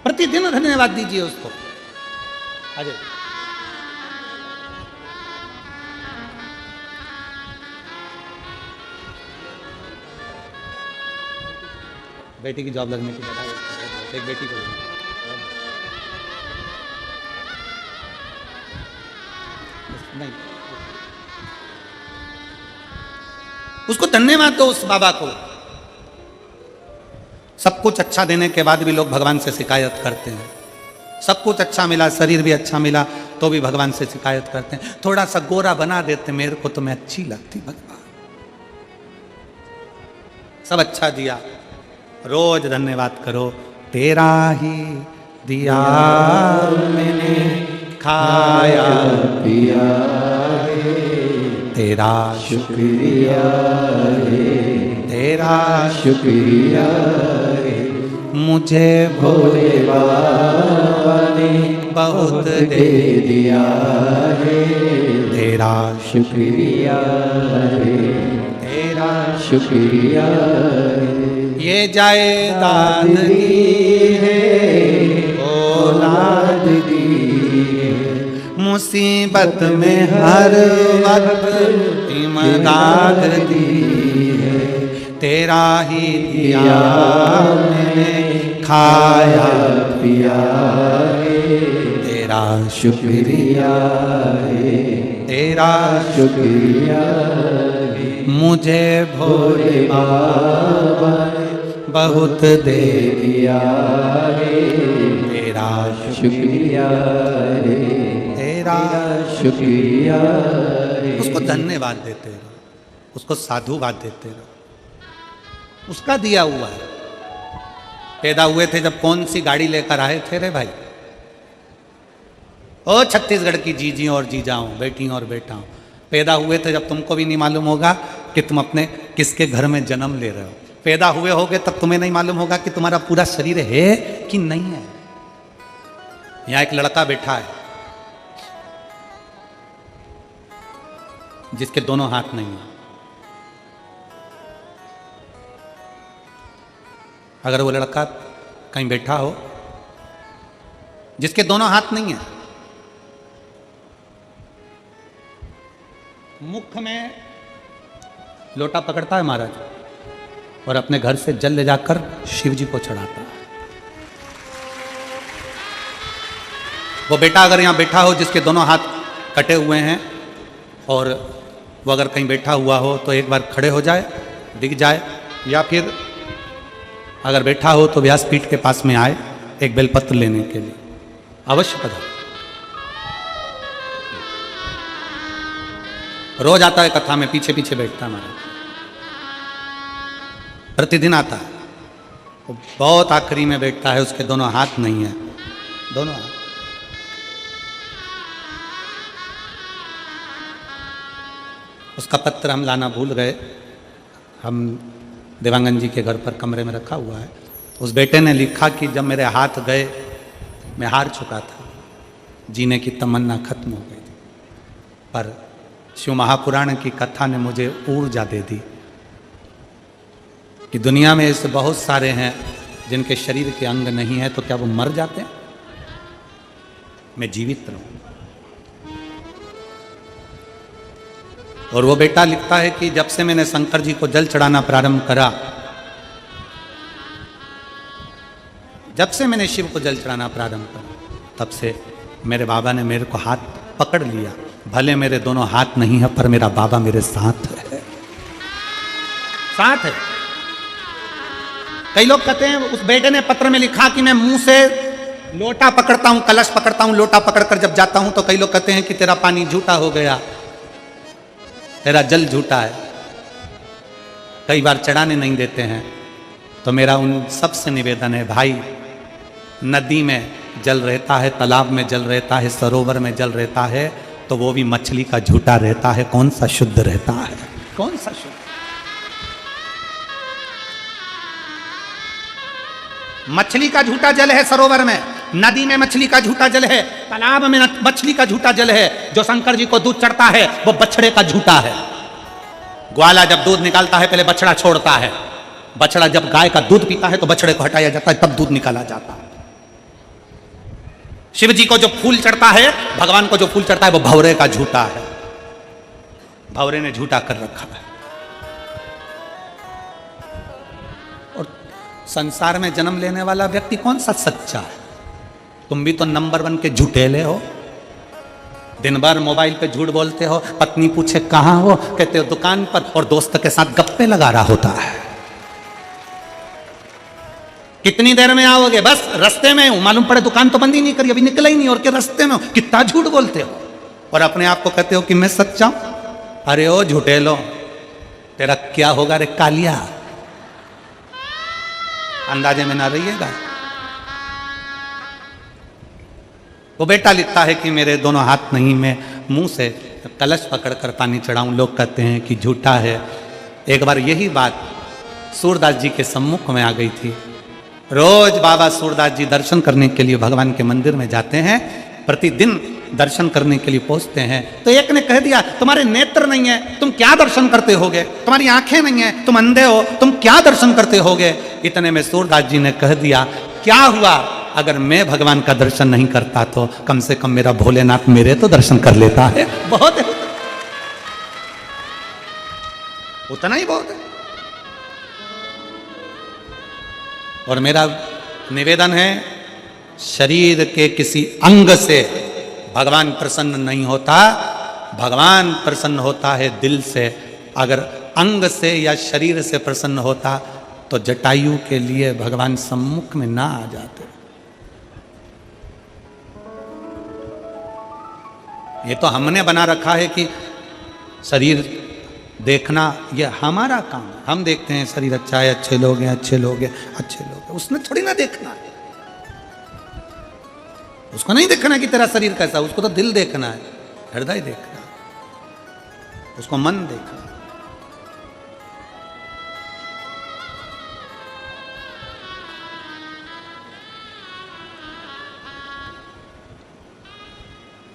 S1: प्रतिदिन धन्यवाद दीजिए उसको। अजय बेटी की जॉब लगने की बधाई, एक बेटी को नहीं, उसको धन्यवाद दो उस बाबा को। सब कुछ अच्छा देने के बाद भी लोग भगवान से शिकायत करते हैं। सब कुछ अच्छा मिला, शरीर भी अच्छा मिला तो भी भगवान से शिकायत करते हैं। थोड़ा सा गोरा बना देते, मेरे को तो मैं अच्छी लगती भगवान, सब अच्छा दिया, रोज धन्यवाद करो। तेरा ही दिया मैंने खाया पिया, तेरा शुक्रिया है, तेरा शुक्रिया है, मुझे भोले बाबा ने बहुत दे दिया है, तेरा शुक्रिया है, तेरा शुक्रिया है। ये जायदाद दी है, औलाद दी है, मुसीबत में हर वक्त इमदाद दी है, तेरा ही दिया मैंने खाया पिया है, तेरा शुक्रिया है, तेरा शुक्रिया है, मुझे भोले बाबा ने बहुत दे दिया है, तेरा शुक्रिया है, तेरा शुक्रिया है। उसको धन्यवाद देते रहो, उसको साधुवाद देते रहो, उसका दिया हुआ है। पैदा हुए थे जब कौन सी गाड़ी लेकर आए थे रे भाई? ओ छत्तीसगढ़ की जीजी और जीजाओं, बेटियों और बेटाओं, पैदा हुए थे जब तुमको भी नहीं मालूम होगा कि तुम अपने किसके घर में जन्म ले रहे हो। पैदा हुए होगे तब तुम्हें नहीं मालूम होगा कि तुम्हारा पूरा शरीर है कि नहीं है। यहां एक लड़का बैठा है जिसके दोनों हाथ नहीं है। अगर वो लड़का कहीं बैठा हो जिसके दोनों हाथ नहीं है, मुख में लोटा पकड़ता है महाराज और अपने घर से जल ले जाकर शिव जी को चढ़ाता है। वो बेटा अगर यहाँ बैठा हो जिसके दोनों हाथ कटे हुए हैं और वो अगर कहीं बैठा हुआ हो तो एक बार खड़े हो जाए, दिख जाए, या फिर अगर बैठा हो तो व्यासपीठ के पास में आए एक बेलपत्र लेने के लिए, अवश्य पधारे। रोज आता है कथा में, पीछे पीछे बैठता है महाराज, प्रतिदिन आता है। वो बहुत आखिरी में बैठता है, उसके दोनों हाथ नहीं है, दोनों हाथ। उसका पत्र हम लाना भूल गए, हम देवांगन जी के घर पर कमरे में रखा हुआ है। उस बेटे ने लिखा कि जब मेरे हाथ गए मैं हार चुका था, जीने की तमन्ना खत्म हो गई थी, पर शिव महापुराण की कथा ने मुझे ऊर्जा दे दी कि दुनिया में ऐसे बहुत सारे हैं जिनके शरीर के अंग नहीं है, तो क्या वो मर जाते हैं? मैं जीवित रहूं। और वो बेटा लिखता है कि जब से मैंने शंकर जी को जल चढ़ाना प्रारंभ करा, जब से मैंने शिव को जल चढ़ाना प्रारंभ करा, तब से मेरे बाबा ने मेरे को हाथ पकड़ लिया। भले मेरे दोनों हाथ नहीं है, पर मेरा बाबा मेरे साथ है, साथ है। कई लोग कहते हैं, उस बेटे ने पत्र में लिखा कि मैं मुंह से लोटा पकड़ता हूं, कलश पकड़ता हूं, लोटा पकड़कर जब जाता हूं तो कई लोग कहते हैं कि तेरा पानी झूठा हो गया, तेरा जल झूठा है, कई बार चढ़ाने नहीं देते हैं। तो मेरा उन सबसे निवेदन है, भाई, नदी में जल रहता है, तालाब में जल रहता है, सरोवर में जल रहता है, तो वो भी मछली का झूठा रहता है। कौन सा शुद्ध रहता है? कौन सा शुद्ध? मछली का झूठा जल है सरोवर में, नदी में मछली का झूठा जल है, तालाब में मछली का झूठा जल है। जो शंकर जी को दूध चढ़ता है वो बछड़े का झूठा है। ग्वाला जब दूध निकालता है पहले बछड़ा छोड़ता है, बछड़ा जब गाय का दूध पीता है तो बछड़े को हटाया जाता है, तब दूध निकाला जाता है। शिव जी को जो फूल चढ़ता है, भगवान को जो फूल चढ़ता है, वो भंवरे का झूठा है, भंवरे ने झूठा कर रखा है। और संसार में जन्म लेने वाला व्यक्ति कौन सा सच्चा है? तुम भी तो नंबर 1 के झूठेले हो। दिन भर मोबाइल पे झूठ बोलते हो, पत्नी पूछे कहाँ हो, कहते हो दुकान पर, और दोस्त के साथ गप्पे लगा रहा होता है। कितनी देर में आओगे? बस रास्ते में हूं, मालूम पड़े दुकान तो बंद ही नहीं करी, अभी निकला ही नहीं, और के रास्ते में हो। कितना झूठ बोलते हो और अपने आप को कहते हो कि मैं सच्चा हूं। अरे ओ झूठेलो, तेरा क्या होगा रे कालिया? अंदाजे में ना रहिएगा। वो बेटा लिखता है कि मेरे दोनों हाथ नहीं, मैं मुंह से कलश पकड़कर पानी चढ़ाऊं। लोग कहते हैं कि झूठा है। एक बार यही बात सूरदास जी के सम्मुख में आ गई थी। रोज बाबा सूरदास जी दर्शन करने के लिए भगवान के मंदिर में जाते हैं, प्रतिदिन दर्शन करने के लिए पहुंचते हैं। तो एक ने कह दिया, तुम्हारे नेत्र नहीं है, तुम क्या दर्शन करते होगे? तुम्हारी आंखें नहीं है, तुम अंधे हो, तुम क्या दर्शन करते होगे? इतने में सूरदास जी ने कह दिया, क्या हुआ अगर मैं भगवान का दर्शन नहीं करता तो कम से कम मेरा भोलेनाथ मेरे तो दर्शन कर लेता है। बहुत है, उतना ही बहुत है। और मेरा निवेदन है, शरीर के किसी अंग से भगवान प्रसन्न नहीं होता, भगवान प्रसन्न होता है दिल से। अगर अंग से या शरीर से प्रसन्न होता तो जटायु के लिए भगवान सम्मुख में ना आ जाते। ये तो हमने बना रखा है कि शरीर देखना ये हमारा काम है। हम देखते हैं शरीर अच्छा है, अच्छे लोग हैं, अच्छे लोग हैं, अच्छे लोग हैं। उसने थोड़ी ना देखना है, उसको नहीं देखना है कि तेरा शरीर कैसा, उसको तो दिल देखना है, हृदय देखना है, उसको मन देखना है।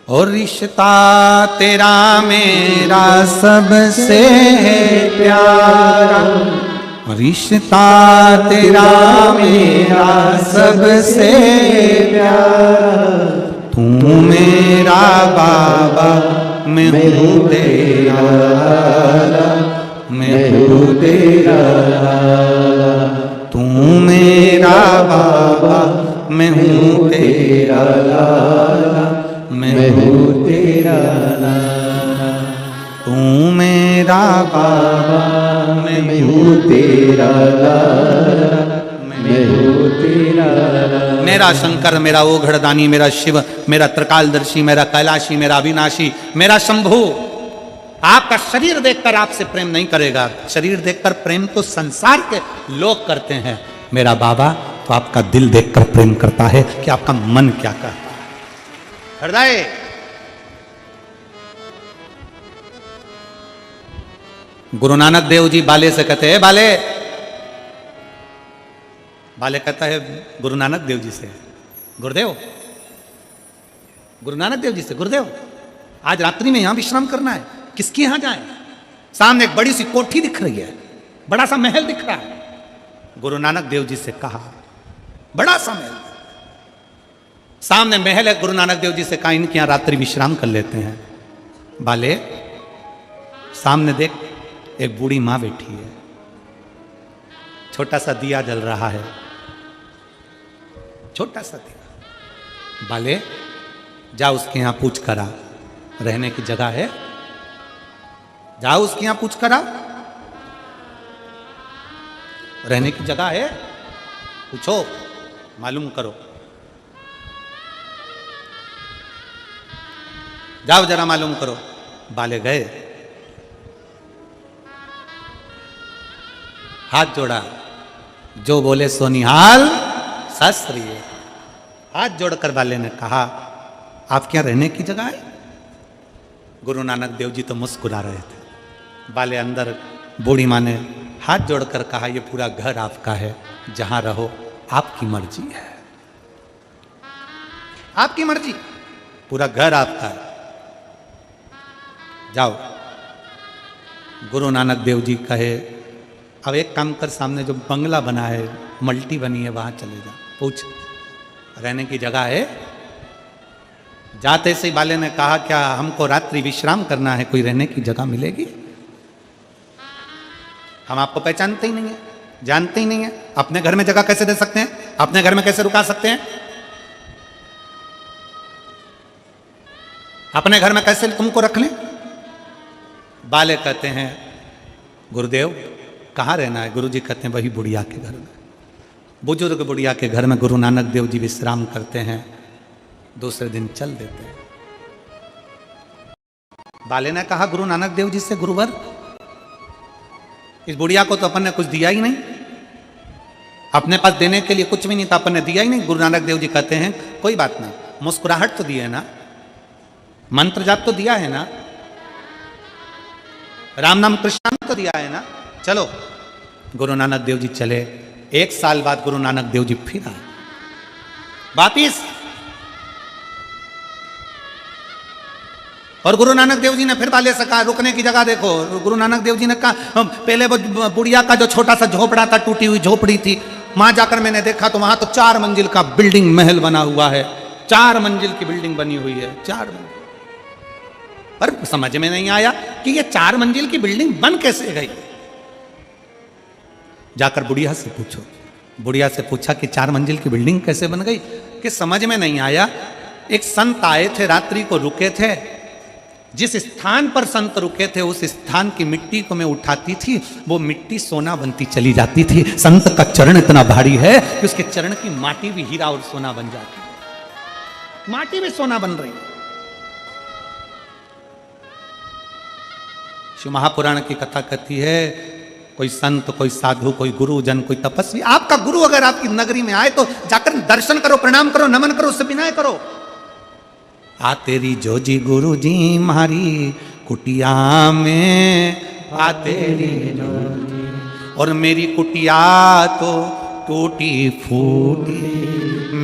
S1: और रिश्ता तेरा मेरा सबसे है प्यारा, रिश्ता तेरा मेरा सबसे प्यारा, तू मेरा बाबा मैं हूँ तेरा लाला, मैं हूँ तेरा लाला। तू मेरा बाबा मैं हूँ तेरा लाला, मैं हूँ तेरा लाला। तू मेरा बाबा मैं हूँ तेरा लाला, मैं हूँ तेरा लाला। मेरा शंकर, मेरा ओघड़दानी, मेरा शिव, मेरा त्रिकालदर्शी, मेरा कैलाशी, मेरा अविनाशी, मेरा शंभु आपका शरीर देखकर आपसे प्रेम नहीं करेगा। शरीर देखकर प्रेम तो संसार के लोग करते हैं, मेरा बाबा तो आपका दिल देखकर प्रेम करता है कि आपका मन क्या कहता है। हृदय गुरु नानक देव जी बाले से कहते हैं, बाले बाले कहता है गुरु नानक देव जी से, गुरुदेव, गुरु नानक देव जी से, गुरुदेव आज रात्रि में यहां विश्राम करना है, किसके यहां जाएं? सामने एक बड़ी सी कोठी दिख रही है, बड़ा सा महल दिख रहा है। गुरु नानक देव जी से कहा, बड़ा सा महल, सामने महल है। गुरु नानक देव जी से कहा इनके यहां रात्रि विश्राम कर लेते हैं। बाले सामने देख, एक बूढ़ी मां बैठी है, छोटा सा दिया जल रहा है, छोटा सा दिया। बाले जा उसके यहां पूछ करा रहने की जगह है, जाओ उसके यहां पूछ करा रहने की जगह है, पूछो, मालूम करो, जाओ जरा मालूम करो। बाले गए, हाथ जोड़ा, जो बोले सोनिहाल शास्त्री, हाथ जोड़कर बाले ने कहा आप क्या रहने की जगह है? गुरु नानक देव जी तो मुस्कुरा रहे थे। बाले अंदर, बूढ़ी माँ ने हाथ जोड़कर कहा ये पूरा घर आपका है, जहां रहो आपकी मर्जी है, आपकी मर्जी, पूरा घर आपका है, जाओ। गुरु नानक देव जी कहे अब एक काम कर, सामने जो बंगला बना है, मल्टी बनी है, वहां चले जा, पूछ रहने की जगह है। जाते से बाले ने कहा क्या हमको रात्रि विश्राम करना है, कोई रहने की जगह मिलेगी? हम आपको पहचानते ही नहीं है, जानते ही नहीं है, अपने घर में जगह कैसे दे सकते हैं? अपने घर में कैसे रुका सकते हैं? अपने घर में कैसे तुमको रख लें? बाले कहते हैं गुरुदेव कहाँ रहना है? गुरु जी कहते हैं वही बुढ़िया के घर में, बुजुर्ग बुढ़िया के घर में गुरु नानक देव जी विश्राम करते हैं, दूसरे दिन चल देते हैं। बाले ने कहा गुरु नानक देव जी से, गुरुवर इस बुढ़िया को तो अपन ने कुछ दिया ही नहीं, अपने पास देने के लिए कुछ भी नहीं था, अपन ने दिया ही नहीं। गुरु नानक देव जी कहते हैं कोई बात नहीं, मुस्कुराहट तो दी है ना, मंत्र जाप तो दिया है ना, राम नाम कृष्ण तो दिया है ना, चलो। गुरु नानक देव जी चले। एक साल बाद गुरु नानक देव जी फिर आए वापिस, और गुरु नानक देव जी ने फिर बाले से कहा रुकने की जगह देखो। गुरु नानक देव जी ने कहा पहले वो बुढ़िया का जो छोटा सा झोपड़ा था, टूटी हुई झोपड़ी थी, वहां जाकर मैंने देखा तो वहां तो 4 मंजिल का बिल्डिंग महल बना हुआ है, 4 मंजिल की बिल्डिंग बनी हुई है, 4 मंजिल। पर समझ में नहीं आया कि ये 4 मंजिल की बिल्डिंग बन कैसे गई। जाकर बुढ़िया से पूछो, बुढ़िया से पूछा कि 4 मंजिल की बिल्डिंग कैसे बन गई, कि समझ में नहीं आया। एक संत आए थे, रात्रि को रुके थे, जिस स्थान पर संत रुके थे उस स्थान की मिट्टी को मैं उठाती थी, वो मिट्टी सोना बनती चली जाती थी। संत का चरण इतना भारी है कि उसके चरण की माटी भी हीरा और सोना बन जाती है, माटी भी सोना बन रही है। शिव महापुराण की कथा कहती है, कोई संत, कोई साधु, कोई गुरुजन, कोई तपस्वी, आपका गुरु अगर आपकी नगरी में आए तो जाकर दर्शन करो, प्रणाम करो, नमन करो, उससे विनय करो। आ तेरी जोजी गुरु जी मारी कुटिया में, आ तेरी जोजी, और मेरी कुटिया तो टूटी फूटी,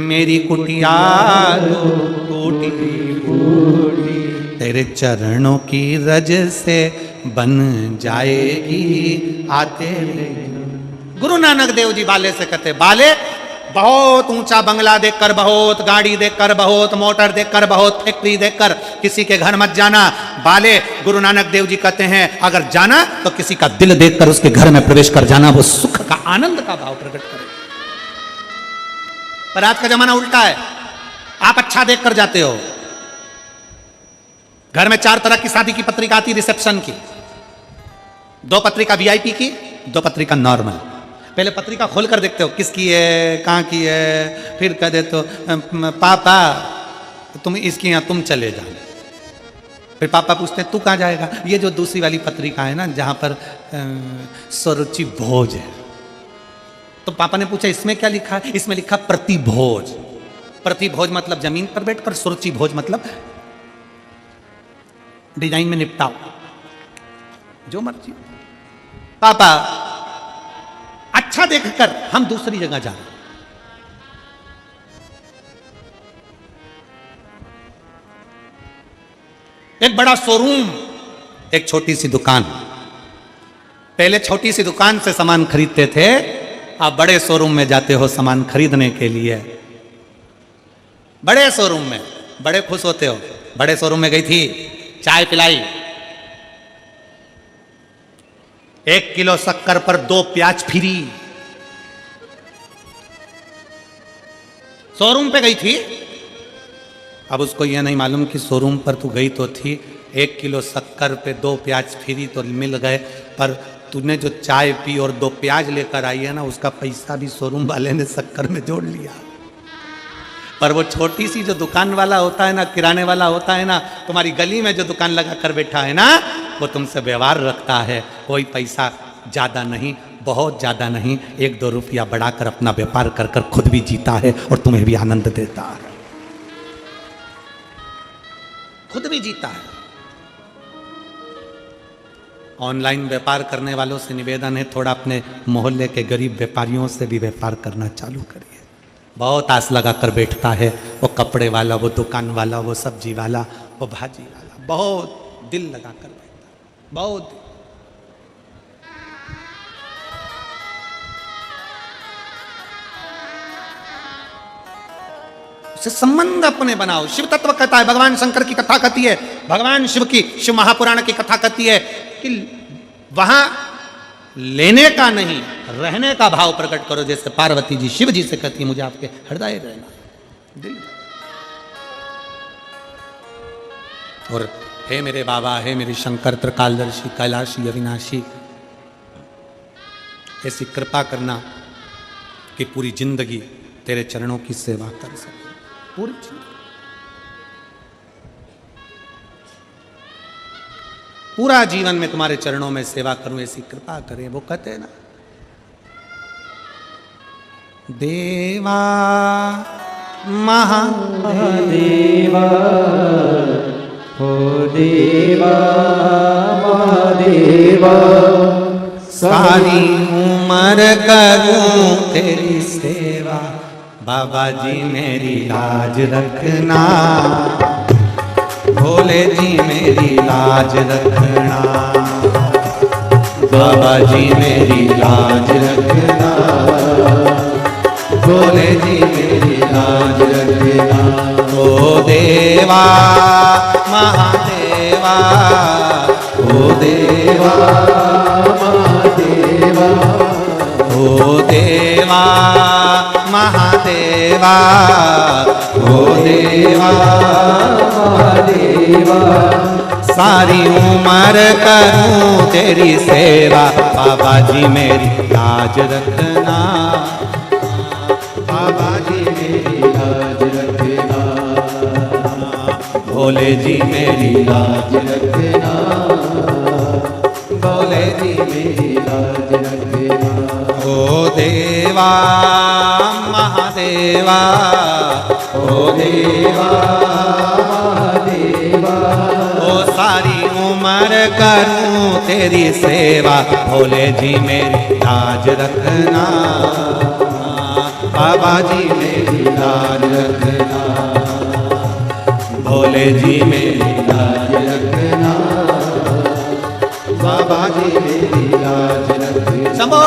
S1: मेरी कुटिया तो टूटी फूटी, तेरे चरणों की रज से बन जाएगी, आ तेरे। गुरु नानक देव जी बाले से कहते, बाले बहुत ऊंचा बंगला देखकर, बहुत गाड़ी देखकर, बहुत मोटर देखकर, बहुत फैक्ट्री देखकर किसी के घर मत जाना। बाले, गुरु नानक देव जी कहते हैं अगर जाना तो किसी का दिल देखकर उसके घर में प्रवेश कर जाना, वो सुख का आनंद का भाव प्रकट करे। पर आज का जमाना उल्टा है, आप अच्छा देखकर जाते हो। घर में 4 तरह की शादी की पत्रिका आती, रिसेप्शन की, 2 पत्रिका वीआईपी की, 2 पत्रिका नॉर्मल। पहले पत्रिका खोलकर देखते हो किसकी है, कहाँ की है, फिर कह देते हो पापा तुम इसकी यहाँ तुम चले जाओ। फिर पापा पूछते हैं तू कहाँ जाएगा। ये जो दूसरी वाली पत्रिका है ना जहाँ पर स्वरुचि भोज है, तो पापा ने पूछा इसमें क्या लिखा है, इसमें लिखा प्रतिभोज। प्रतिभोज मतलब जमीन पर बैठकर, सुरुचि भोज मतलब डिजाइन में निपटाओ, जो मर्जी। पापा अच्छा देखकर हम दूसरी जगह जा रहे हैं। एक बड़ा शोरूम, एक छोटी सी दुकान। पहले छोटी सी दुकान से सामान खरीदते थे, आप बड़े शोरूम में जाते हो सामान खरीदने के लिए। बड़े शोरूम में बड़े खुश होते हो। बड़े शोरूम में गई थी, चाय पिलाई, 1 किलो शक्कर पर 2 प्याज फ्री। शोरूम पे गई थी, अब उसको यह नहीं मालूम कि शोरूम पर तू गई तो थी, 1 किलो शक्कर पे 2 प्याज फ्री तो मिल गए, पर तूने जो चाय पी और 2 प्याज लेकर आई है ना, उसका पैसा भी शोरूम वाले ने शक्कर में जोड़ लिया। पर वो छोटी सी जो दुकान वाला होता है ना, किराने वाला होता है ना, तुम्हारी गली में जो दुकान लगा कर बैठा है ना, वो तुमसे व्यवहार रखता है। कोई पैसा ज़्यादा नहीं, बहुत ज़्यादा नहीं, 1-2 रुपया बढ़ाकर अपना व्यापार कर कर खुद भी जीता है और तुम्हें भी आनंद देता है, खुद भी जीता है। ऑनलाइन व्यापार करने वालों से निवेदन है, थोड़ा अपने मोहल्ले के गरीब व्यापारियों से भी व्यापार करना चालू करिए। बहुत आस लगा कर बैठता है, वो कपड़े वाला, वो दुकान वाला, वो सब्जी वाला, वो भाजी वाला, बहुत दिल लगा कर बैठता है, बहुत। उससे संबंध अपने बनाओ। शिव तत्व कहता है, भगवान शंकर की कथा कहती है, भगवान शिव की, शिव महापुराण की कथा कहती है कि वहां लेने का नहीं, रहने का भाव प्रकट करो। जैसे पार्वती जी शिव जी से कहती है, मुझे आपके हृदय रहना, दिल। और हे मेरे बाबा, हे मेरे शंकर त्रिकालदर्शी, कैलाशी, अविनाशी, ऐसी कृपा करना कि पूरी जिंदगी तेरे चरणों की सेवा कर सके, पूरी जिंदगी, पूरा जीवन में तुम्हारे चरणों में सेवा करूं, ऐसी कृपा करें। वो कहते हैं ना, देवा
S2: महादेवा, हो देवा महादेवा,
S1: सारी उम्र करूं तेरी सेवा, बाबा जी मेरी लाज रखना, भोले जी मेरी लाज रखना, बाबा जी मेरी लाज रखना, भोले जी मेरी लाज रखना। ओ देवा महादेवा, ओ देवा
S2: महादेवा,
S1: ओ देवा महादेवा, ओ देवा
S2: महादेवा,
S1: सारी उम्र करूं तेरी सेवा, बाबा जी मेरी लाज रखना, बाबा जी मेरी लाज रखना, भोले जी मेरी लाज रखना, भोले जी मेरी लाज रखना। ओ देवा महादेवा, ओ देवा
S2: महादेवा,
S1: ओ सारी उम्र करूं तेरी सेवा, भोले जी मेरी लाज रखना, बाबा जी मेरी लाज रखना, भोले जी मेरी लाज रखना, बाबा जी मेरी लाज रखना। शंभो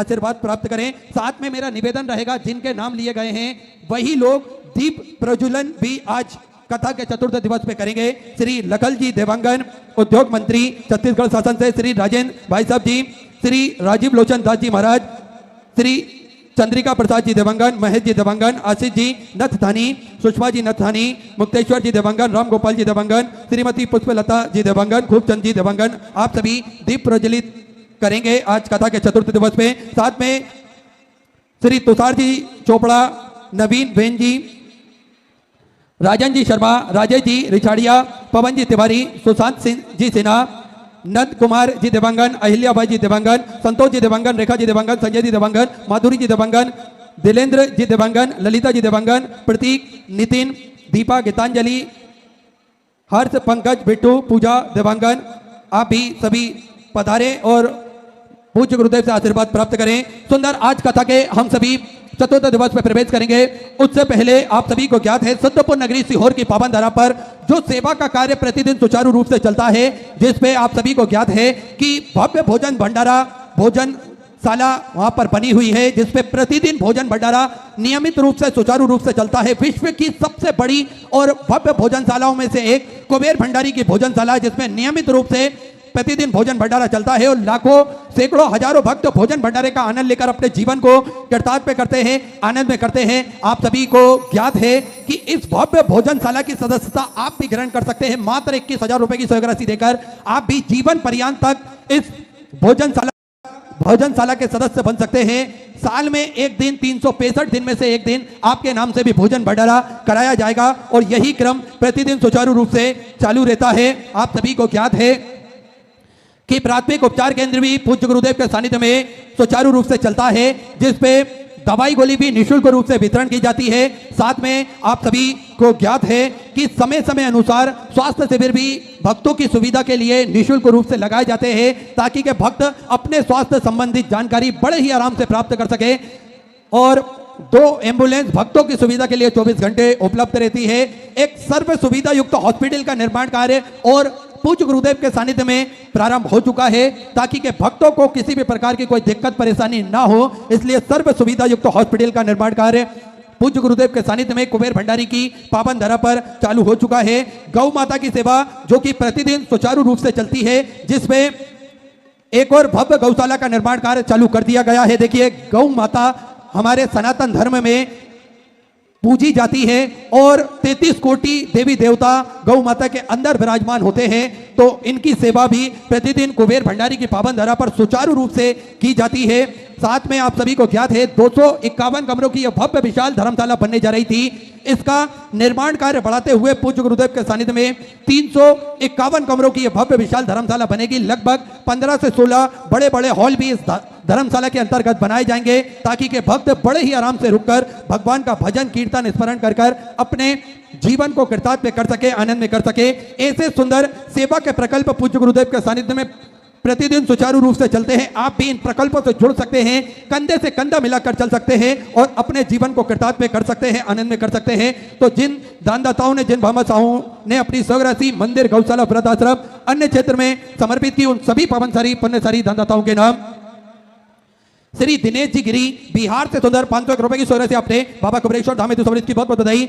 S3: आशीर्वाद प्राप्त करें। साथ में मेरा निवेदन रहेगा, जिनके नाम लिए गए हैं वही लोग दीप प्रज्वलन भी आज कथा के चतुर्थ दिवस पे करेंगे। श्री लखल जी देवांगन, उद्योग मंत्री छत्तीसगढ़ शासन से, श्री राजेंद्र भाई साहब जी, श्री राजीव लोचन दास जी महाराज, श्री चंद्रिका प्रसाद जी देवांगन, महेश जी देवांगन, आशीष जी नथथानी, सुषमा जी नथथानी, मुक्तेश्वर जी देवांगन, राम गोपाल जी देवांगन, श्रीमती पुष्पलता जी देवांगन, खूबचंद जी देवांगन, आप सभी दीप प्रज्वलित करेंगे आज कथा के चतुर्थ दिवस पे। साथ में श्री तुषार जी चोपड़ा, नवीन वेन जी, राजन जी शर्मा, राजेश जी रिछाड़िया, पवन जी तिवारी, सुशांत सिंह जी सिन्हा, नंद कुमार जी देवांगन, अहिल्याबाई जी देवांगन, संतोष जी देवांगन, रेखा जी देवांगन, संजय जी देवांगन, माधुरी जी देवांगन, दिलेंद्र जी देवांगन, ललिता जी देवांगन, प्रतीक, नितिन, दीपा, गीतांजलि, हर्ष, पंकज, बिट्टू, पूजा देवांगन, आप भी सभी पधारे और पूज्य गुरुदेव से आशीर्वाद प्राप्त करें। सुंदर आज कथा के हम सभी चतुर्थ दिवस में प्रवेश करेंगे। उससे पहले आप सभी को ज्ञात है, सिद्धपुर नगरी सीहोर की पावन धरा पर जो सेवा का कार्य प्रतिदिन सुचारू रूप से चलता है, जिसपे आप सभी को ज्ञात है कि भव्य भोजन भंडारा भोजनशाला वहां पर बनी हुई है, जिसपे प्रतिदिन भोजन भंडारा नियमित रूप से सुचारू रूप से चलता है। विश्व की सबसे बड़ी और भव्य भोजनशालाओं में से एक कुबेर भंडारी की भोजनशाला है, जिसमें नियमित रूप से प्रतिदिन भोजन भंडारा चलता है और लाखों सैकड़ों हजारों भक्त भोजन भंडारे का आनंद लेकर अपने जीवन को कृतार्थ करते हैं, आनंद में करते हैं। आप सभी को ज्ञात है कि इस भव्य भोजनशाला की सदस्यता आप भी ग्रहण कर सकते हैं। मात्र 21,000 रुपए की सहयोग राशि देकर आप भी जीवन पर्यंत तक इस भोजनशाला के सदस्य बन सकते हैं। साल में एक दिन, 365 दिन में से एक दिन आपके नाम से भी भोजन भंडारा कराया जाएगा और यही क्रम प्रतिदिन सुचारू रूप से चालू रहता है। आप सभी को ज्ञात है कि प्राथमिक उपचार केंद्र भी पूज्य गुरुदेव के सानिध्य में सुचारू रूप से चलता है, जिसपे दवाई गोली भी निःशुल्क रूप से वितरण की जाती है। साथ में आप सभी को ज्ञात है कि समय समय अनुसार स्वास्थ्य शिविर भी भक्तों की सुविधा के लिए निःशुल्क रूप से लगाए जाते हैं, ताकि के भक्त अपने स्वास्थ्य संबंधित जानकारी बड़े ही आराम से प्राप्त कर सके। और 2 एम्बुलेंस भक्तों की सुविधा के लिए 24 घंटे उपलब्ध रहती है। एक सर्व सुविधा युक्त हॉस्पिटल का निर्माण कार्य और पूज्य गुरुदेव के सानिध्य में प्रारंभ हो चुका है, ताकि के भक्तों को किसी भी प्रकार की कोई दिक्कत परेशानी ना हो, इसलिए सर्व सुविधा युक्त हॉस्पिटल का निर्माण कार्य पूज्य गुरुदेव के सानिध्य में कुबेर भंडारी की पावन धरा पर चालू हो चुका है। गौ माता की सेवा जो कि प्रतिदिन सुचारू रूप से चलती है, जिसमें एक और भव्य गौशाला का निर्माण कार्य चालू कर दिया गया है। देखिए, गौ माता हमारे सनातन धर्म में पूजी जाती है और 33 कोटि देवी देवता गौ माता के अंदर विराजमान होते हैं, तो इनकी सेवा भी प्रतिदिन कुबेर भंडारी की पावन धरा पर सुचारू रूप से की जाती है। साथ में आप सभी को ज्ञात है 251 कमरों की यह भव्य विशाल धर्मशाला बनने जा रही थी। इसका निर्माण कार्य बढ़ाते हुए पूज्य गुरुदेव के सानिध्य में 351 कमरों की यह भव्य विशाल धर्मशाला बनेगी। लगभग 15 से 16 बड़े बड़े हॉल भी इस धर्मशाला के अंतर्गत बनाए जाएंगे, ताकि के भक्त बड़े ही आराम से रुककर भगवान का भजन कीर्तन स्मरण कर अपने जीवन को कृतार्थ कर सके, आनंद में कर सके। ऐसे सुंदर सेवा के प्रकल्प पूज्य गुरुदेव के सानिध्य में प्रतिदिन सुचारू रूप से चलते हैं। आप भी इन प्रकल्पों से जुड़ सकते हैं, कंधे से कंधा मिलाकर चल सकते हैं और अपने जीवन को कृतार्थ कर सकते हैं, आनंद में कर सकते हैं। तो जिन दानदाताओं ने, जिन भामाशाहों ने अपनी सहयोग राशि मंदिर, गौशाला, वृद्धाश्रम, अन्य क्षेत्र में समर्पित की, उन सभी पावनशाली पुण्यशाली दानदाताओं के नाम श्री दिनेश जी गिरी बिहार से सुंदर 501 रुपए की सहयोग राशि आपने बाबा कुबेरेश्वर धाम हेतु समर्पित की, बहुत बहुत बधाई।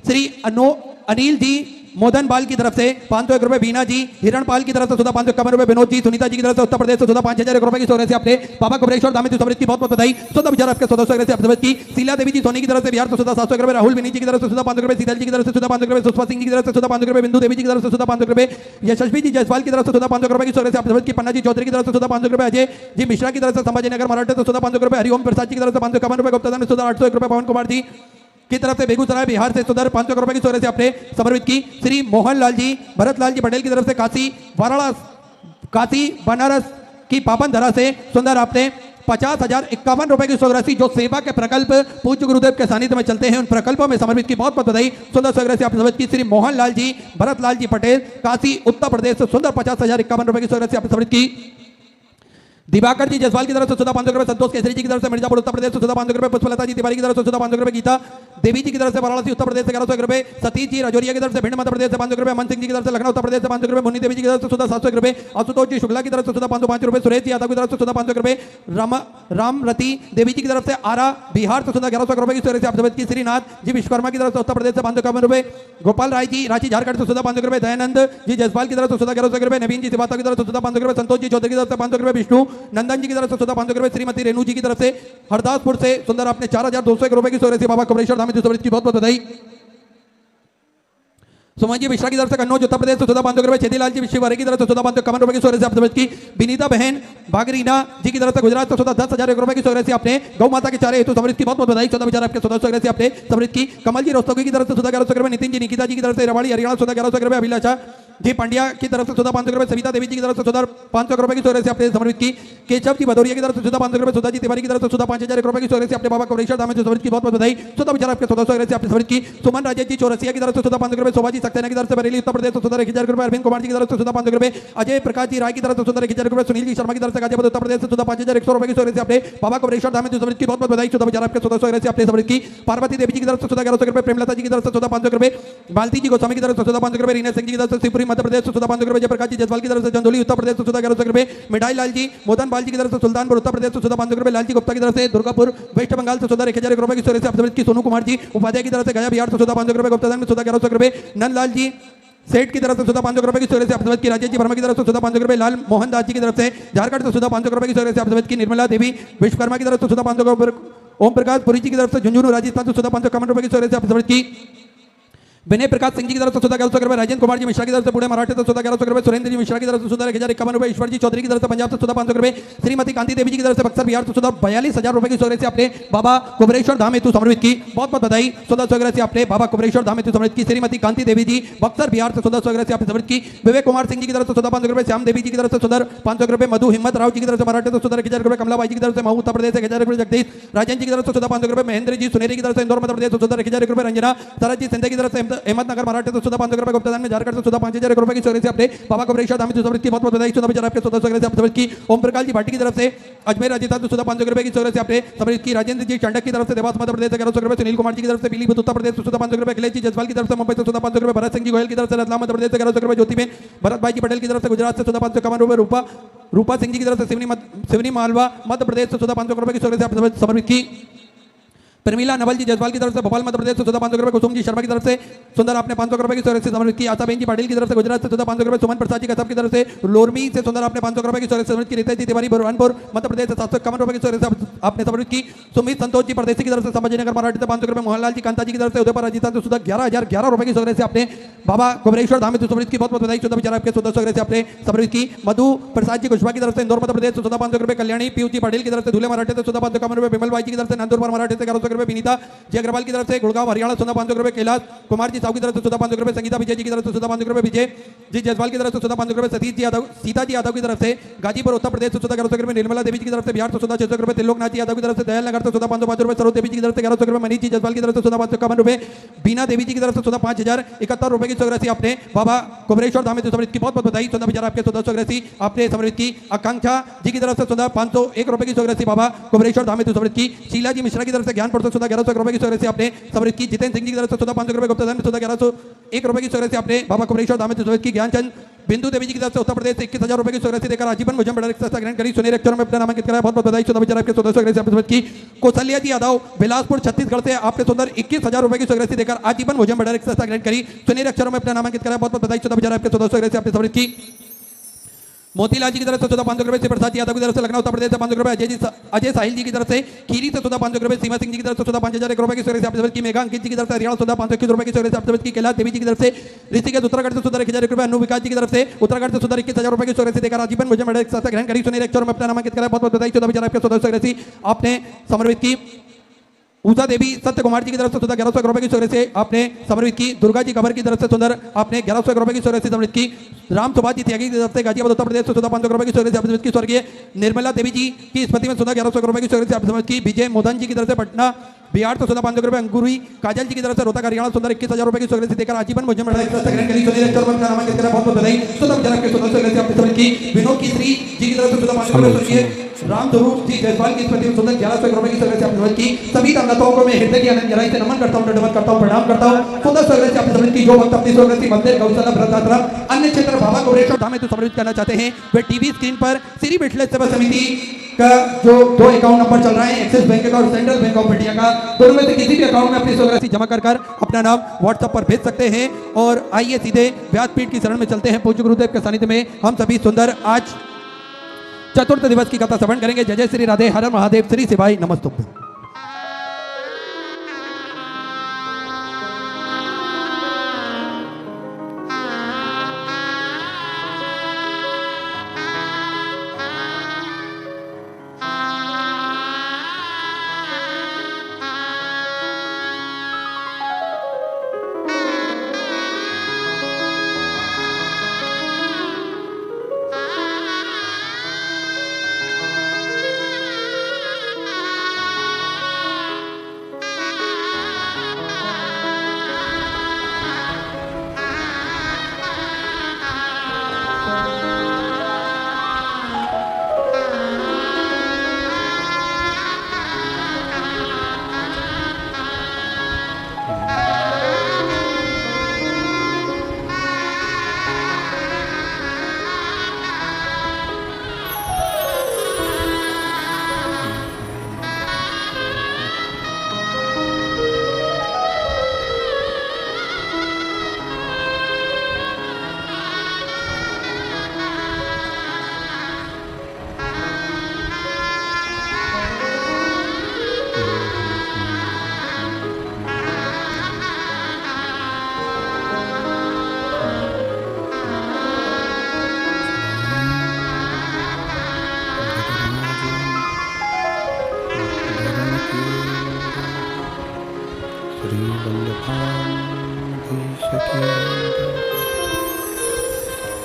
S3: श्री अनिल जी मोदन बाल की तरफ से 501 रुपए, बीना जी हिरणपाल की तरफ से सुधा 551 रुपए, विनोद जी सुनीता जी की तरफ से उत्तर प्रदेश से सुधा 5001 रुपए की सहयोग राशि आपने बाबा कुबेरेश्वर धाम हेतु समर्पित की, बहुत बहुत बधाई। सुधा विचार आपके सुधा सहयोग राशि आप की। शीला देवी जी सोनी की तरफ से बिहार से सुधा 701 रुपए, राहुल विनीत जी की तरफ से सुधा 500 रुपए, सीतल जी की तरफ से सुधा 500 रुपए, सुषमा सिंह जी की तरफ से सुधा 500 रुपए, बिंदु देवी जी की तरफ से सुधा 500 रुपए, यशस्वी जी जयसवाल की तरफ से सुधा 500 रुपए की सहयोग राशि आप की। पन्ना जी चौधरी की तरफ से सुधा 500 रुपए, अजय जी मिश्रा की तरफ से संभाजीनगर मराठा से सुधा 500 रुपए, हरिओम प्रसाद जी की तरफ से 551 रुपए, गुप्ता ने सुधा 801 रुपए, पवन कुमार जी की तरफ से बेगूसराय बिहार से सुधर 500 रुपए की सहयोग राशि आपने समर्पित की। श्री मोहनलाल जी भरतलाल जी पटेल की तरफ से काशी बनारस की पावन धरा से सुंदर आपने 50,051 रुपए की सहयोग राशि, जो सेवा के प्रकल्प पूज्य गुरुदेव के सानिध्य में चलते हैं, उन प्रकल्पों में समर्पित की, बहुत बहुत बधाई। सुंदर सहयोग राशि आपने समर्पित की। श्री मोहनलाल जी भरतलाल जी पटेल काशी उत्तर प्रदेश से सुंदर 50,051 रुपए की सहयोग राशि आपने समर्पित की। दिवाकर जी जसवाल की तरफ से सुधा 500 रुपए, संतोष केसरी जी की तरफ से मिर्जापुर उत्तर प्रदेश से सुधा 500 रुपए, पुष्पलता जी तिवारी की तरफ से सुधा 500 रुपए, गीता देवी जी की तरफ से वाराणसी उत्तर प्रदेश से 1100 रुपए, सतीश जी राजौरिया की तरफ से भिंड मध्य प्रदेश से 500 रुपए, अमन सिंह जी की तरफ से लखनऊ उत्तर प्रदेश से 500 रुपए, मुन्नी देवी जी की तरफ से सुधा 700 रुपए, आशुतोष जी शुक्ला की तरफ से सुधा 505 रुपए, सुरेश जी यादव की तरफ से सुधा 500 रुपए, राम रति देवी जी की तरफ से आरा बिहार से सुधा 1100 रुपए की सूर्य से आप समझ की, श्रीनाथ जी विश्वकर्मा की तरफ से उत्तर प्रदेश से 551 रुपए, गोपाल राय जी रांची झारखंड से सुधा 500 रुपए, दयानंद जी जसपाल की तरफ से सुधा 1100 रुपए, नवीन जी सिवाता की तरफ से सुधा 500 रुपए, संतोष जी चौधरी की तरफ से 500 रुपए, विष्णु नंदन जी की तरफ से सुधा 500 रुपए, श्रीमती रेणु जी की तरफ से हरदासपुर से सुंदर आपने 4201 रुपए की सूर्य से बाबा कमलेश्वर धाम की बहुत बहुत बधाई। सुमन जी मिश्रा की तरफ से कन्नौज उत्तर प्रदेश से सुधा 500 रुपए, छेदीलाल जी विश्ववारी की तरफ से सुधा 551 रुपए की सूर्य से आप समझ की, विनीता बहन बागरीना जी की तरफ से गुजरात से सुधा 10,000 रुपए की सूर्य से आपने गौ माता के चारे हेतु समृद्ध की बहुत बहुत बधाई। 14 विचार आपके 1400 से आपने समृद्ध की, कमल जी रोस्तोगी की तरफ से सुधा 1100 रुपए, नितिन जी निकिता जी की तरफ से रवाड़ी हरियाणा सुधा 1100 रुपए, अभिलाषा जी पांड्या की तरफ से सुधा 500 रुपए, सविता देवी जी की तरफ से सुधा 500 रुपए की सूर्य से आपने समृद्ध की, केशव जी भदौरिया की तरफ से सुधा 500 रुपए, सुधा जी तिवारी की तरफ से सुधा 5000 रुपए की सूर्य से आपने बाबा कमलेश्वर धाम में समृद्ध की बहुत बहुत बधाई। 14 विचार आपके 1400 से आपने समृद्ध की, सुमन राजेश जी चौरसिया की तरफ से सुधा 500 रुपए, शोभा जी सक्सेना की तरफ से बरेली उत्तर प्रदेश से सुधा 1000 रुपए, अरविंद कुमार जी की तरफ से सुधा 500 रुपए, अजय प्रकाश जी राय की तरफ से सुधा 1000 रुपए, सुनील जी शर्मा की तरफ से गाजियाबाद उत्तर प्रदेश से सुधा 5100 रुपए की सूर्य से आपने बाबा कमलेश्वर धाम में समृद्ध की बहुत बहुत बधाई। 14 विचार आपके 1400 से आपने समृद्ध की, पार्वती देवी जी की तरफ से सुधा 1100 रुपए, प्रेमलता जी की तरफ से सुधा 500 रुपए, बाल्टी जी गोस्वामी की तरफ से सुधा 500 रुपए, रीना सिंह जी की तरफ से शिवपुरी मध्य प्रदेश से सुधा 500 रुपए, जयप्रकाश जी जसवाल की तरफ से चंदोली उत्तर प्रदेश से सुधा 1100 रुपए, मिठाई लाल जी मोदन बाल जी की तरफ से सुल्तानपुर उत्तर प्रदेश से सुधा 500 रुपए, लाल जी गुप्ता की तरफ से दुर्गापुर वेस्ट बंगाल से सुधा 1000 रुपए की सूर्य से आप समृद्ध की, सोनू कुमार जी उपाध्याय की तरफ से गया बिहार से सुधा 500 रुपए, गुप्ता में सुधा 1100 रुपए, नंदलाल जी सेठ की तरफ से सुधा 500 रुपए की सूर्य से आप समझ की, राजेश जी वर्मा की तरफ से सुधा 500 रुपए, लाल मोहन दास जी की तरफ से झारखंड से सुधा 500 रुपए की सूर्य से आप समझ की, निर्मला देवी विश्वकर्मा की तरफ से सुधा 500 रुपए, ओम प्रकाश पुरी जी की तरफ से झुंझुनू राजस्थान से सुधा 551 रुपए की सूर्य से आप समझ की, विनय प्रकाश सिंह जी की तरफ से सुधा 1100 रुपए, राजेंद्र कुमार जी मिश्रा की तरफ से पुणे मराठे से सुधा 1100 रुपए, सुरेंद्र जी मिश्रा की तरफ से सुधा 1051 रुपए, ईश्वर जी चौधरी की तरफ से पंजाब से सुधा 500 रुपए, श्रीमती कांति देवी जी की तरफ से बक्सर बिहार से सुधा 42,000 रुपए की सूर्य से आपने बाबा कुबरेश्वर धाम हेतु समर्पित की, बहुत बहुत बधाई। 1400 से आपने बाबा कुबरेश्वर धाम हेतु समर्पित की, श्रीमती कांति देवी जी बक्सर बिहार से 1400 से आपने समर्पित की, विवेक कुमार सिंह जी की तरफ से सुधा 500 रुपए, श्याम देवी जी की तरफ से सुधा 500 रुपए, मधु हिम्मत राव जी की तरफ से मराठे से सुधा 1000 रुपए, कमलाबाई जी की तरफ से महू उत्तर प्रदेश से 1000 रुपए, जगदीश राजन जी की तरफ से सुधा 500 रुपए, महेंद्र जी सुनेरी की तरफ से इंदौर मध्य प्रदेश से सुधा 1000 रुपए, रंजना सरद जी सिंधे की तरफ से अहमदनगर मराठे से सुधा 500 रुपए, गुप्ता में झारखंड से सुधा 5000 रुपए की सूर्य से आपने बाबा कमलेश्वर धाम में समृद्ध की बहुत बहुत बधाई। 14 विचार आपके 1400 से आप समृद्ध की, ओम प्रकाश जी भाटी की तरफ से अजमेर राजस्थान से सुधा 500 रुपए की सूर्य से आपने समृद्ध की, राजेंद्र जी चंडक की तरफ से देवास मध्य प्रदेश से 1100 रुपए, सुनील कुमार जी की तरफ से पीलीभीत उत्तर प्रदेश से सुधा 500 रुपए, अखिलेश जी जसवाल की तरफ से मुंबई से सुधा 500 रुपए, भरत सिंह जी गोयल की तरफ से रतलाम मध्य प्रदेश से 1100 रुपए, ज्योतिबेन भरत भाई जी पटेल की तरफ से गुजरात से सुधा 551 रुपए, रूपा सिंह जी की तरफ से सिवनी मालवा मध्य प्रदेश से सुधा 500 रुपए की सूर्य से आप समर्पित की, प्रमीला नवल जी जसवाल की तरफ से भोपाल मध्य प्रदेश से सुधा 500 रुपए, कुसुम जी शर्मा की तरफ से सुंदर आपने 500 रुपए की सूर्य से समर्पित की, आशाबेन जी पाटिल की तरफ से गुजरात से सुधा 500 रुपए, सुमन प्रसाद जी कसब की तरफ से लोरमी से सुंदर आपने 500 रुपए की सूर्य से समर्पित की, रितेश जी तिवारी बुरहानपुर मध्य प्रदेश से 751 रुपए की सूर्य से आपने समर्पित की, सुमित संतोष जी परदेसी की तरफ से संभाजीनगर मराठी से 500 रुपए, मोहनलाल जी कांता जी की तरफ से उदयपुर राजस्थान से सुधा 11,011 रुपए की सूर्य से आपने बाबा कुबरेश्वर धाम में समर्पित की, बहुत बहुत बधाई। 14 विचार आपके 1400 से आपने समर्पित की, मधु प्रसाद जी कुशवाहा की तरफ से इंदौर मध्य प्रदेश से सुधा 500 रुपए, कल्याणी पीयूष जी पाटिल की तरफ से धुले मराठे से सुधा 551 रुपए, बिमल भाई जी की तरफ से नंदुरबार मराठे से 1100 रुपए, विनीता जी अग्रवाल की तरफ से गुड़गांव हरियाणा सुधा 500 रुपए, कैलाश कुमार जी साहू की तरफ से सुधा 500 रुपए, संगीता विजय जी की तरफ से सुधा 500 रुपए, विजय जी जसवाल की तरफ से सुधा 500 रुपए, सतीश जी यादव सीता जी यादव की तरफ से गाजीपुर उत्तर प्रदेश से सुधा 1100 रुपए, निर्मला देवी जी की तरफ से बिहार से सुधा 600 रुपए, त्रिलोकनाथ जी यादव की तरफ से दयाल नगर से सुधा 505 रुपए, सरोज देवी जी की तरफ से 1100 रुपए, मनीष जी जसवाल की तरफ से सुधा 551 रुपए, बीना देवी जी की तरफ से सुधा 5071 रुपए की सूर्य से आपने बाबा कुबरेश्वर धाम में समर्पित की, बहुत बहुत बधाई। 14 विचार आपके 1400 आपने समर्पित की, आकांक्षा जी की तरफ से सुधा 501 रुपए की सूर्य से बाबा कुबरेश्वर धाम में समर्पित की, शीला जी मिश्रा की तरफ से ज्ञानपुर से सुधा 1100 रुपए की सूर्य से आपने समर्पित की, जितेंद्र सिंह जी की तरफ से सुधा 500 रुपए, गुप्ता में सुधा 1101 रुपए की सूर्य से आपने बाबा कुबरेश्वर धाम में समर्पित की, ज्ञानचंद बिंदु देवी जी की तरफ से उत्तर प्रदेश से 21,000 रुपए की सूर्य से देकर आजीवन भोजन बड़ा ग्रहण करी, सुनहरे अक्षरों में अपना नामांकित कराया, बहुत बहुत बधाई। 14 विचार आपके 1400 से आपने समर्पित की, कौशल्या जी यादव बिलासपुर छत्तीसगढ़ से आपने सुंदर 21,000 रुपए की सूर्य से देकर आजीवन भोजन बड़ा ग्रहण करी, सुनहरे अक्षरों में अपना नामांकित कराया, बहुत बहुत बधाई। 14 विचार आपके 1400 से आपने समर्पित की, मोतीलाल जी की तरफ से सुधा 500 रुपए, प्रसाद यादव की तरफ से लखनऊ उत्तर प्रदेश से 500 रुपए, अजय साहिल जी की तरफ से खीरी से सुधा 500 रुपए, सीमा सिंह जी की तरफ से सुधा 5,001 रुपए की सूर्य से आपने की, मेघा अंकित जी की तरफ से हरियाणा सुधा 521 रुपए की सूर्य से आपने की, कैलाश देवी जी की तरफ से ऋषिकेश उत्तराखंड से सुधा 1000 रुपए, अनु विकास जी की तरफ से उत्तराखंड से सुधा 21,000 रुपए की सूर्य से देकर आजीवन भोजन बड़ा ग्रहण करी, सुनहरे अक्षरों में अपना नामांकित कराया, बहुत बहुत बधाई। 14 विचार आपके 1400 आपने समर्पित की, उषा देवी सत्य कुमार जी की तरफ से सुधा 1100 रुपए की सूर्य से आपने समर्पित की, दुर्गा जी कबर की तरफ से सुंदर आपने 1100 रुपए की सूर्य से समर्पित की, राम सुभाष जी त्यागी की तरफ से गाजियाबाद उत्तर प्रदेश से सुधा 500 रुपए की सूर्य से आपने समर्पित की, स्वर्गीय निर्मला देवी जी की स्मृति में सुधा 1100 रुपए की सूर्य से आपने समर्पित की, विजय मोदन जी की तरफ से पटना बिहार तो 14,500 रुपए अंकुरी काजल जी की तरफ से रोहतक हरियाणा सुंदर 21,000 रुपए की स्वगृह देकर आजीवन मुझे बहुत बहुत की विनोद की श्री जी की तरफ से 14,500 रुपए रामधुरू जी जयसवाल की प्रति सुंदर 1100 रुपए की स्वगृह से आपने की सभी तंगतों को मैं हृदय की आनंद गहराई से नमन करता हूं, दंडवत करता हूं, प्रणाम करता हूं। सुंदर स्वगृह से आपने की जो भक्त अपनी स्वगृह मंदिर गौशाला वृद्धाश्रम अन्य क्षेत्र बाबा कोरेश्वर धाम में तो समर्पित करना चाहते हैं वे टीवी स्क्रीन पर श्री बिठले सेवा समिति का जो 2 अकाउंट नंबर चल रहा है एक्सिस बैंक का और सेंट्रल बैंक ऑफ इंडिया का, दोनों में से किसी भी अकाउंट में अपनी स्वराशि जमा कर अपना नाम व्हाट्सएप पर भेज सकते हैं। और आइए सीधे व्यासपीठ की शरण में चलते हैं। पूज्य गुरुदेव के सानिध्य में हम सभी सुंदर आज चतुर्थ दिवस की कथा श्रवण करेंगे। जय जय श्री राधे, हर हर महादेव, श्री शिवाय नमस्तुभ्यं।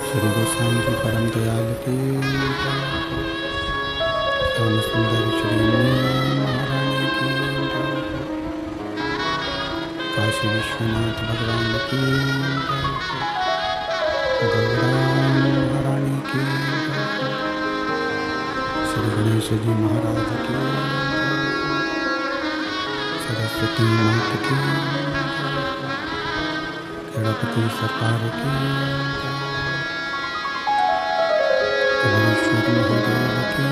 S4: श्री गोसाई की परम दयाल की श्याम सुंदर श्री महारानी की काशी विश्वनाथ भगवान की गौरांग महारानी की श्री गणेश जी महाराज की सरस्वती माता की गणपति सरकार की कमलेश्वर महादेव की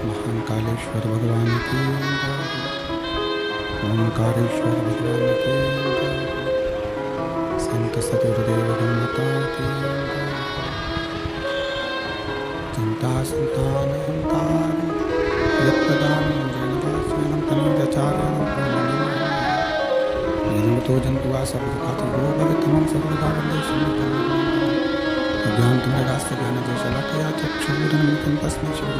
S4: महान कालेश्वर भगवान की ओंकारेश्वर भगवान की संत सदगुरुदेव माता की चिंता संतान हंकार यत्प्रदान जनदास्यनं तनिजाचार्यं तो जंतुआ सब खाती गो भगतमं सर्वदावलेशं ज्ञान तुम्हारे रास्ते ज्ञान जैसा लटया चक्षुर्मिलितं तस्मै श्री